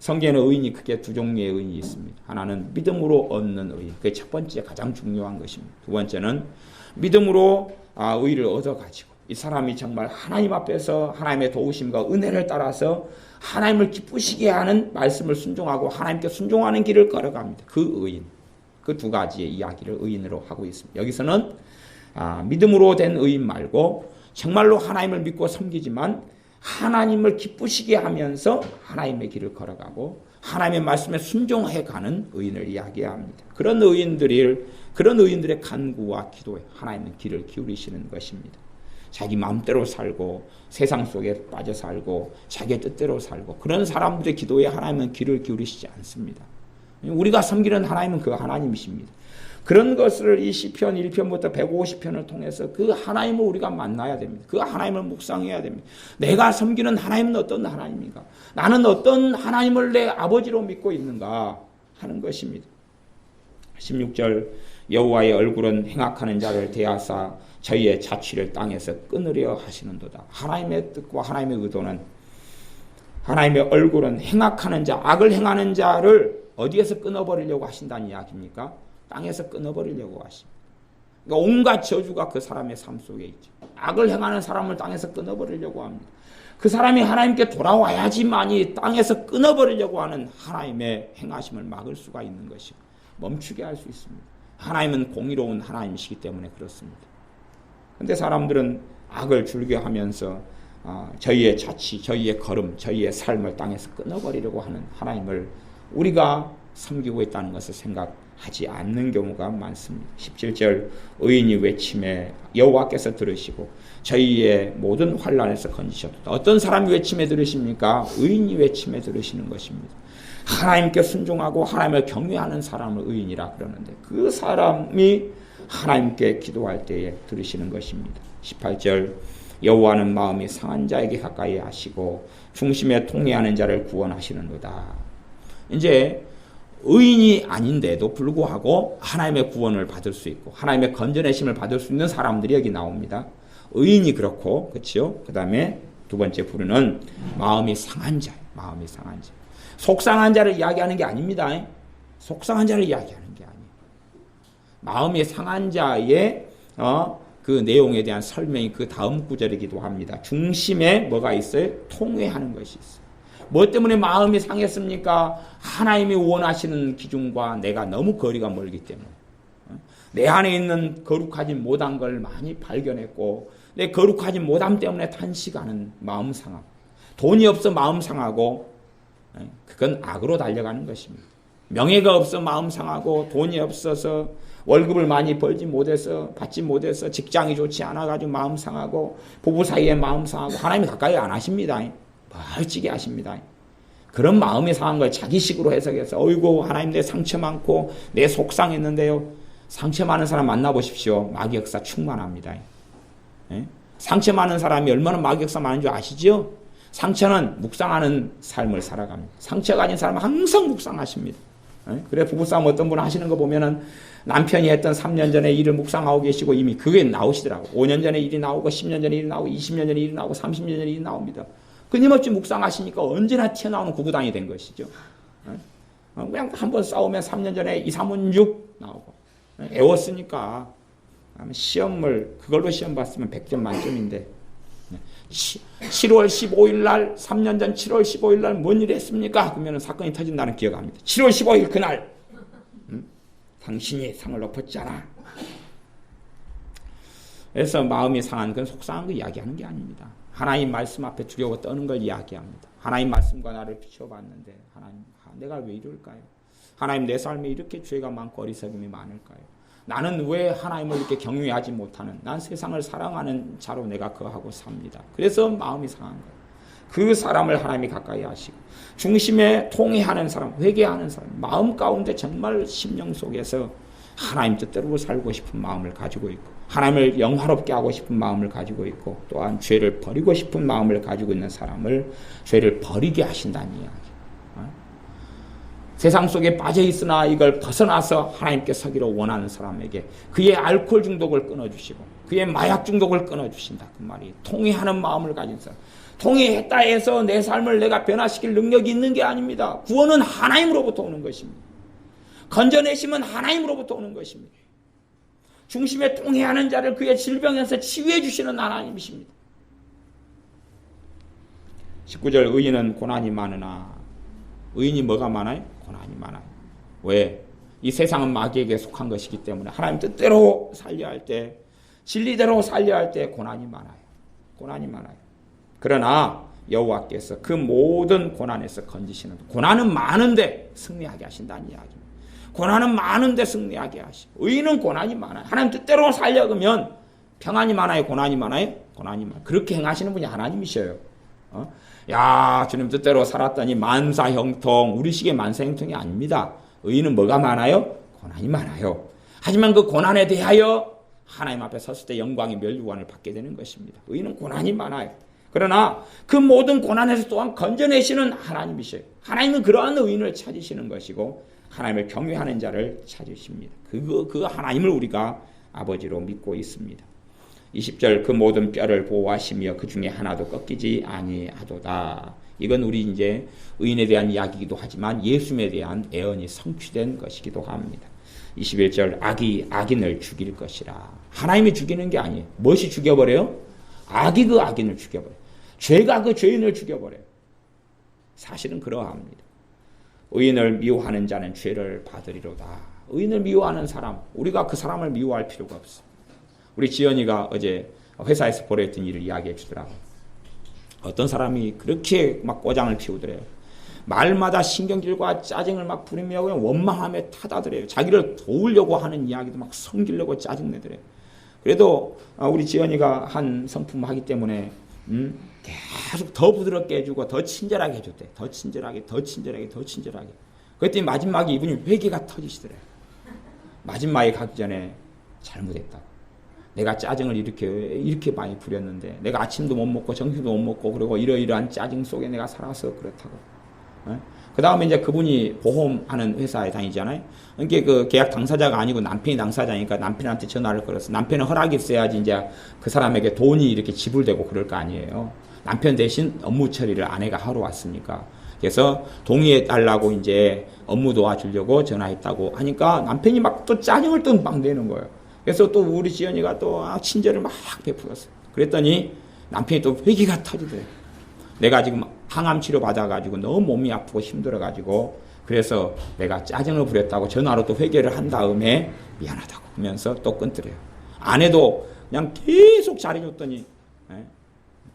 A: 성경에는 의인이 크게 두 종류의 의인이 있습니다. 하나는 믿음으로 얻는 의인, 그게 첫 번째 가장 중요한 것입니다. 두 번째는 믿음으로 의를 얻어가지고 이 사람이 정말 하나님 앞에서 하나님의 도우심과 은혜를 따라서 하나님을 기쁘시게 하는 말씀을 순종하고 하나님께 순종하는 길을 걸어갑니다. 그 의인, 그 두 가지의 이야기를 의인으로 하고 있습니다. 여기서는 믿음으로 된 의인 말고 정말로 하나님을 믿고 섬기지만 하나님을 기쁘시게 하면서 하나님의 길을 걸어가고 하나님의 말씀에 순종해가는 의인을 이야기합니다. 그런 의인들의 간구와 기도에 하나님은 귀를 기울이시는 것입니다. 자기 마음대로 살고 세상 속에 빠져 살고 자기 뜻대로 살고 그런 사람들의 기도에 하나님은 귀를 기울이시지 않습니다. 우리가 섬기는 하나님은 그 하나님이십니다. 그런 것을 이 시편 1편부터 150편을 통해서 그 하나님을 우리가 만나야 됩니다. 그 하나님을 묵상해야 됩니다. 내가 섬기는 하나님은 어떤 하나님인가? 나는 어떤 하나님을 내 아버지로 믿고 있는가 하는 것입니다. 16절 여호와의 얼굴은 행악하는 자를 대하사 저희의 자취를 땅에서 끊으려 하시는도다. 하나님의 뜻과 하나님의 의도는, 하나님의 얼굴은 행악하는 자, 악을 행하는 자를 어디에서 끊어버리려고 하신다는 이야기입니까? 땅에서 끊어버리려고 하십니다. 그러니까 온갖 저주가 그 사람의 삶 속에 있죠. 악을 행하는 사람을 땅에서 끊어버리려고 합니다. 그 사람이 하나님께 돌아와야지만이 땅에서 끊어버리려고 하는 하나님의 행하심을 막을 수가 있는 것이고 멈추게 할 수 있습니다. 하나님은 공의로운 하나님이시기 때문에 그렇습니다. 그런데 사람들은 악을 즐겨하면서 저희의 자치, 저희의 걸음, 저희의 삶을 땅에서 끊어버리려고 하는 하나님을 우리가 섬기고 있다는 것을 생각하지 않는 경우가 많습니다. 17절 의인이 외침에 여호와께서 들으시고 저희의 모든 환난에서 건지셨다. 어떤 사람이 외침에 들으십니까? 의인이 외침에 들으시는 것입니다. 하나님께 순종하고 하나님을 경외하는 사람을 의인이라 그러는데 그 사람이 하나님께 기도할 때에 들으시는 것입니다. 18절 여호와는 마음이 상한 자에게 가까이 하시고 중심에 통회하는 자를 구원하시는도다. 이제 의인이 아닌데도 불구하고 하나님의 구원을 받을 수 있고 하나님의 건져내심을 받을 수 있는 사람들이 여기 나옵니다. 의인이 그렇고, 그렇죠? 그 다음에 두 번째 부류는 마음이 상한 자, 마음이 상한 자. 속상한 자를 이야기하는 게 아닙니다. 속상한 자를 이야기하는 게 아니에요. 마음이 상한 자의 그 내용에 대한 설명이 그 다음 구절이기도 합니다. 중심에 뭐가 있어요? 통회하는 것이 있어요. 뭐 때문에 마음이 상했습니까? 하나님이 원하시는 기준과 내가 너무 거리가 멀기 때문에. 내 안에 있는 거룩하지 못한 걸 많이 발견했고 내 거룩하지 못함 때문에 탄식하는 마음 상함. 돈이 없어 마음 상하고 그건 악으로 달려가는 것입니다. 명예가 없어 마음 상하고 돈이 없어서 월급을 많이 받지 못해서 직장이 좋지 않아가지고 마음 상하고 부부 사이에 마음 상하고 하나님이 가까이 안 하십니다. 멀찍이 하십니다. 그런 마음이 상한 걸 자기식으로 해석해서 어이구 하나님 내 상처 많고 내 속상했는데요. 상처 많은 사람 만나보십시오. 마귀 역사 충만합니다. 상처 많은 사람이 얼마나 마귀 역사 많은 줄 아시죠? 상처는 묵상하는 삶을 살아갑니다. 상처 가진 사람은 항상 묵상하십니다. 그래 부부싸움 어떤 분 하시는 거 보면은 남편이 했던 3년 전에 일을 묵상하고 계시고 이미 그게 나오시더라고. 5년 전에 일이 나오고 10년 전에 일이 나오고 20년 전에 일이 나오고 30년 전에 일이 나옵니다. 끊임없이 묵상하시니까 언제나 튀어나오는 구구단이 된 것이죠. 그냥 한번 싸우면 3년 전에 2, 3은 6 나오고 애웠으니까 시험을 그걸로 시험 봤으면 100점 만점인데 7월 15일 날 3년 전 7월 15일 날 뭔 일 했습니까? 그러면 사건이 터진다는 기억합니다. 7월 15일 그날 당신이 상을 엎었잖아. 그래서 마음이 상한 건 속상한 거 이야기하는 게 아닙니다. 하나님 말씀 앞에 두려워 떠는 걸 이야기합니다. 하나님 말씀과 나를 비춰봤는데 하나님 내가 왜 이럴까요? 하나님 내 삶에 이렇게 죄가 많고 어리석음이 많을까요? 나는 왜 하나님을 이렇게 경외하지 못하는 난 세상을 사랑하는 자로 내가 거하고 삽니다. 그래서 마음이 상한 거예요. 그 사람을 하나님이 가까이 하시고 중심에 통회하는 사람, 회개하는 사람, 마음 가운데 정말 심령 속에서 하나님 뜻대로 살고 싶은 마음을 가지고 있고 하나님을 영화롭게 하고 싶은 마음을 가지고 있고 또한 죄를 버리고 싶은 마음을 가지고 있는 사람을 죄를 버리게 하신다는 이야기. 세상 속에 빠져 있으나 이걸 벗어나서 하나님께 서기를 원하는 사람에게 그의 알코올 중독을 끊어주시고 그의 마약 중독을 끊어주신다. 그 말이 통회하는 마음을 가진 사람. 통회했다 해서 내 삶을 내가 변화시킬 능력이 있는 게 아닙니다. 구원은 하나님으로부터 오는 것입니다. 건져내심은 하나님으로부터 오는 것입니다. 중심에 통회하는 자를 그의 질병에서 치유해 주시는 하나님이십니다. 19절 의인은 고난이 많으나 의인이 뭐가 많아요? 고난이 많아요. 왜? 이 세상은 마귀에게 속한 것이기 때문에 하나님 뜻대로 살려 할 때 진리대로 살려 할 때 고난이 많아요. 고난이 많아요. 그러나 여호와께서 그 모든 고난에서 건지시는 고난은 많은데 승리하게 하신다는 이야기입니다. 고난은 많은데 승리하게 하시고 의인은 고난이 많아요. 하나님 뜻대로 살려면 평안이 많아요? 고난이 많아요? 고난이 많아요. 그렇게 행하시는 분이 하나님이셔요. 야 주님 뜻대로 살았더니 만사형통 우리식의 만사형통이 아닙니다. 의인은 뭐가 많아요? 고난이 많아요. 하지만 그 고난에 대하여 하나님 앞에 섰을 때 영광의 멸류관을 받게 되는 것입니다. 의인은 고난이 많아요. 그러나 그 모든 고난에서 또한 건져내시는 하나님이셔요. 하나님은 그러한 의인을 찾으시는 것이고 하나님을 경외하는 자를 찾으십니다. 그 하나님을 우리가 아버지로 믿고 있습니다. 20절 그 모든 뼈를 보호하시며 그 중에 하나도 꺾이지 아니하도다. 이건 우리 이제 의인에 대한 이야기이기도 하지만 예수님에 대한 예언이 성취된 것이기도 합니다. 21절 악이 악인을 죽일 것이라. 하나님이 죽이는 게 아니에요. 무엇이 죽여버려요? 악이 그 악인을 죽여버려요. 죄가 그 죄인을 죽여버려요. 사실은 그러합니다. 의인을 미워하는 자는 죄를 받으리로다. 의인을 미워하는 사람, 우리가 그 사람을 미워할 필요가 없어. 우리 지연이가 어제 회사에서 벌였던 일을 이야기해 주더라고. 어떤 사람이 그렇게 막 꼬장을 피우더래요. 말마다 신경질과 짜증을 막 부리며 원망함에 타다더래요. 자기를 도우려고 하는 이야기도 막 섬기려고 짜증내더래요. 그래도 우리 지연이가 한 성품 하기 때문에 계속 더 부드럽게 해주고 더 친절하게 해줬대. 더 친절하게. 그랬더니 마지막에 이분이 회개가 터지시더래요. 마지막에 가기 전에 잘못했다고. 내가 짜증을 이렇게 많이 부렸는데 내가 아침도 못 먹고 점심도 못 먹고 그리고 이러이러한 짜증 속에 내가 살아서 그렇다고. 그 다음에 이제 그분이 보험하는 회사에 다니잖아요. 그러니까 그 계약 당사자가 아니고 남편이 당사자니까 남편한테 전화를 걸어서 남편은 허락이 있어야지 이제 그 사람에게 돈이 이렇게 지불되고 그럴 거 아니에요. 남편 대신 업무 처리를 아내가 하러 왔으니까. 그래서 동의해 달라고 이제 업무 도와주려고 전화했다고 하니까 남편이 막 또 짜증을 또 막 내는 거예요. 그래서 또 우리 지연이가 또 친절을 막 베풀었어요. 그랬더니 남편이 또 회개가 터지더래요. 내가 지금 항암 치료 받아가지고 너무 몸이 아프고 힘들어가지고 그래서 내가 짜증을 부렸다고 전화로 또 회개를 한 다음에 미안하다고 하면서 또 끊더래요. 아내도 그냥 계속 잘해줬더니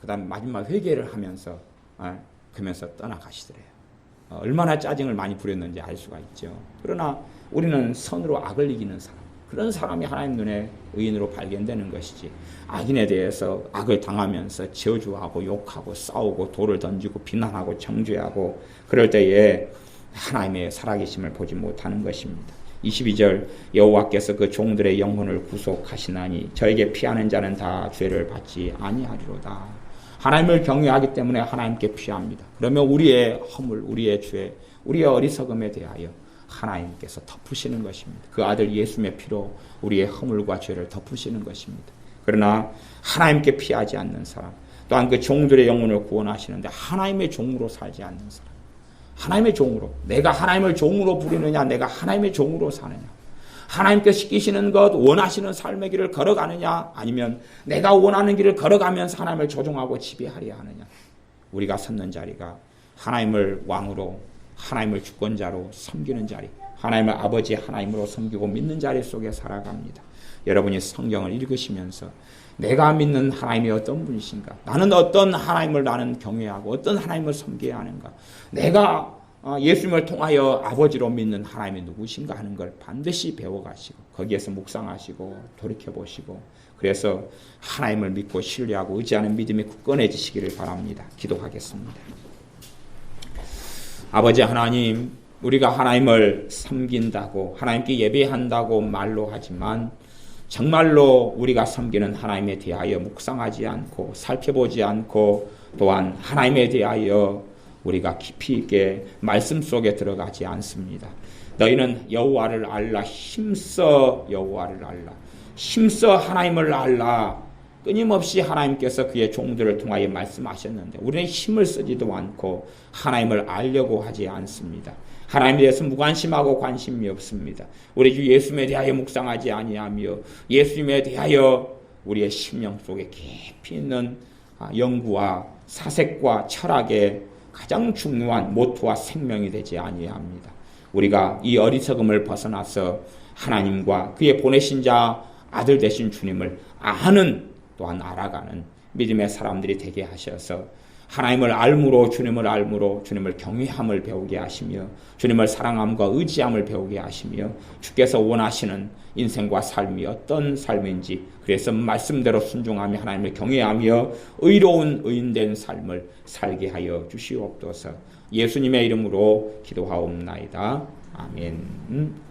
A: 그 다음 마지막 회개를 하면서 그러면서 떠나가시더래요. 얼마나 짜증을 많이 부렸는지 알 수가 있죠. 그러나 우리는 선으로 악을 이기는 사람, 그런 사람이 하나님 눈에 의인으로 발견되는 것이지 악인에 대해서 악을 당하면서 저주하고 욕하고 싸우고 돌을 던지고 비난하고 정죄하고 그럴 때에 하나님의 살아계심을 보지 못하는 것입니다. 22절 여호와께서 그 종들의 영혼을 구속하시나니 저에게 피하는 자는 다 죄를 받지 아니하리로다. 하나님을 경외하기 때문에 하나님께 피합니다. 그러면 우리의 허물, 우리의 죄, 우리의 어리석음에 대하여 하나님께서 덮으시는 것입니다. 그 아들 예수님의 피로 우리의 허물과 죄를 덮으시는 것입니다. 그러나 하나님께 피하지 않는 사람, 또한 그 종들의 영혼을 구원하시는데 하나님의 종으로 살지 않는 사람, 하나님의 종으로, 내가 하나님을 종으로 부리느냐, 내가 하나님의 종으로 사느냐, 하나님께 시키시는 것, 원하시는 삶의 길을 걸어가느냐, 아니면 내가 원하는 길을 걸어가면서 하나님을 조종하고 지배하려 하느냐. 우리가 섰는 자리가 하나님을 왕으로, 하나님을 주권자로 섬기는 자리, 하나님을 아버지 하나님으로 섬기고 믿는 자리 속에 살아갑니다. 여러분이 성경을 읽으시면서 내가 믿는 하나님이 어떤 분이신가, 나는 어떤 하나님을 나는 경외하고 어떤 하나님을 섬겨야 하는가, 내가 예수님을 통하여 아버지로 믿는 하나님이 누구신가 하는 걸 반드시 배워가시고 거기에서 묵상하시고 돌이켜보시고, 그래서 하나님을 믿고 신뢰하고 의지하는 믿음이 굳건해지시기를 바랍니다. 기도하겠습니다. 아버지 하나님, 우리가 하나님을 섬긴다고, 하나님께 예배한다고 말로 하지만 정말로 우리가 섬기는 하나님에 대하여 묵상하지 않고 살펴보지 않고, 또한 하나님에 대하여 우리가 깊이 있게 말씀 속에 들어가지 않습니다. 너희는 여호와를 알라, 힘써 여호와를 알라, 힘써 하나님을 알라. 끊임없이 하나님께서 그의 종들을 통하여 말씀하셨는데 우리는 힘을 쓰지도 않고 하나님을 알려고 하지 않습니다. 하나님에 대해서 무관심하고 관심이 없습니다. 우리 주 예수님에 대하여 묵상하지 아니하며 예수님에 대하여 우리의 심령 속에 깊이 있는 연구와 사색과 철학의 가장 중요한 모토와 생명이 되지 아니합니다. 우리가 이 어리석음을 벗어나서 하나님과 그의 보내신 자 아들 되신 주님을 아는, 또한 알아가는 믿음의 사람들이 되게 하셔서 하나님을 알므로, 주님을 알므로 주님을 경외함을 배우게 하시며 주님을 사랑함과 의지함을 배우게 하시며 주께서 원하시는 인생과 삶이 어떤 삶인지, 그래서 말씀대로 순종하며 하나님을 경외하며 의로운 의인된 삶을 살게 하여 주시옵소서. 예수님의 이름으로 기도하옵나이다. 아멘.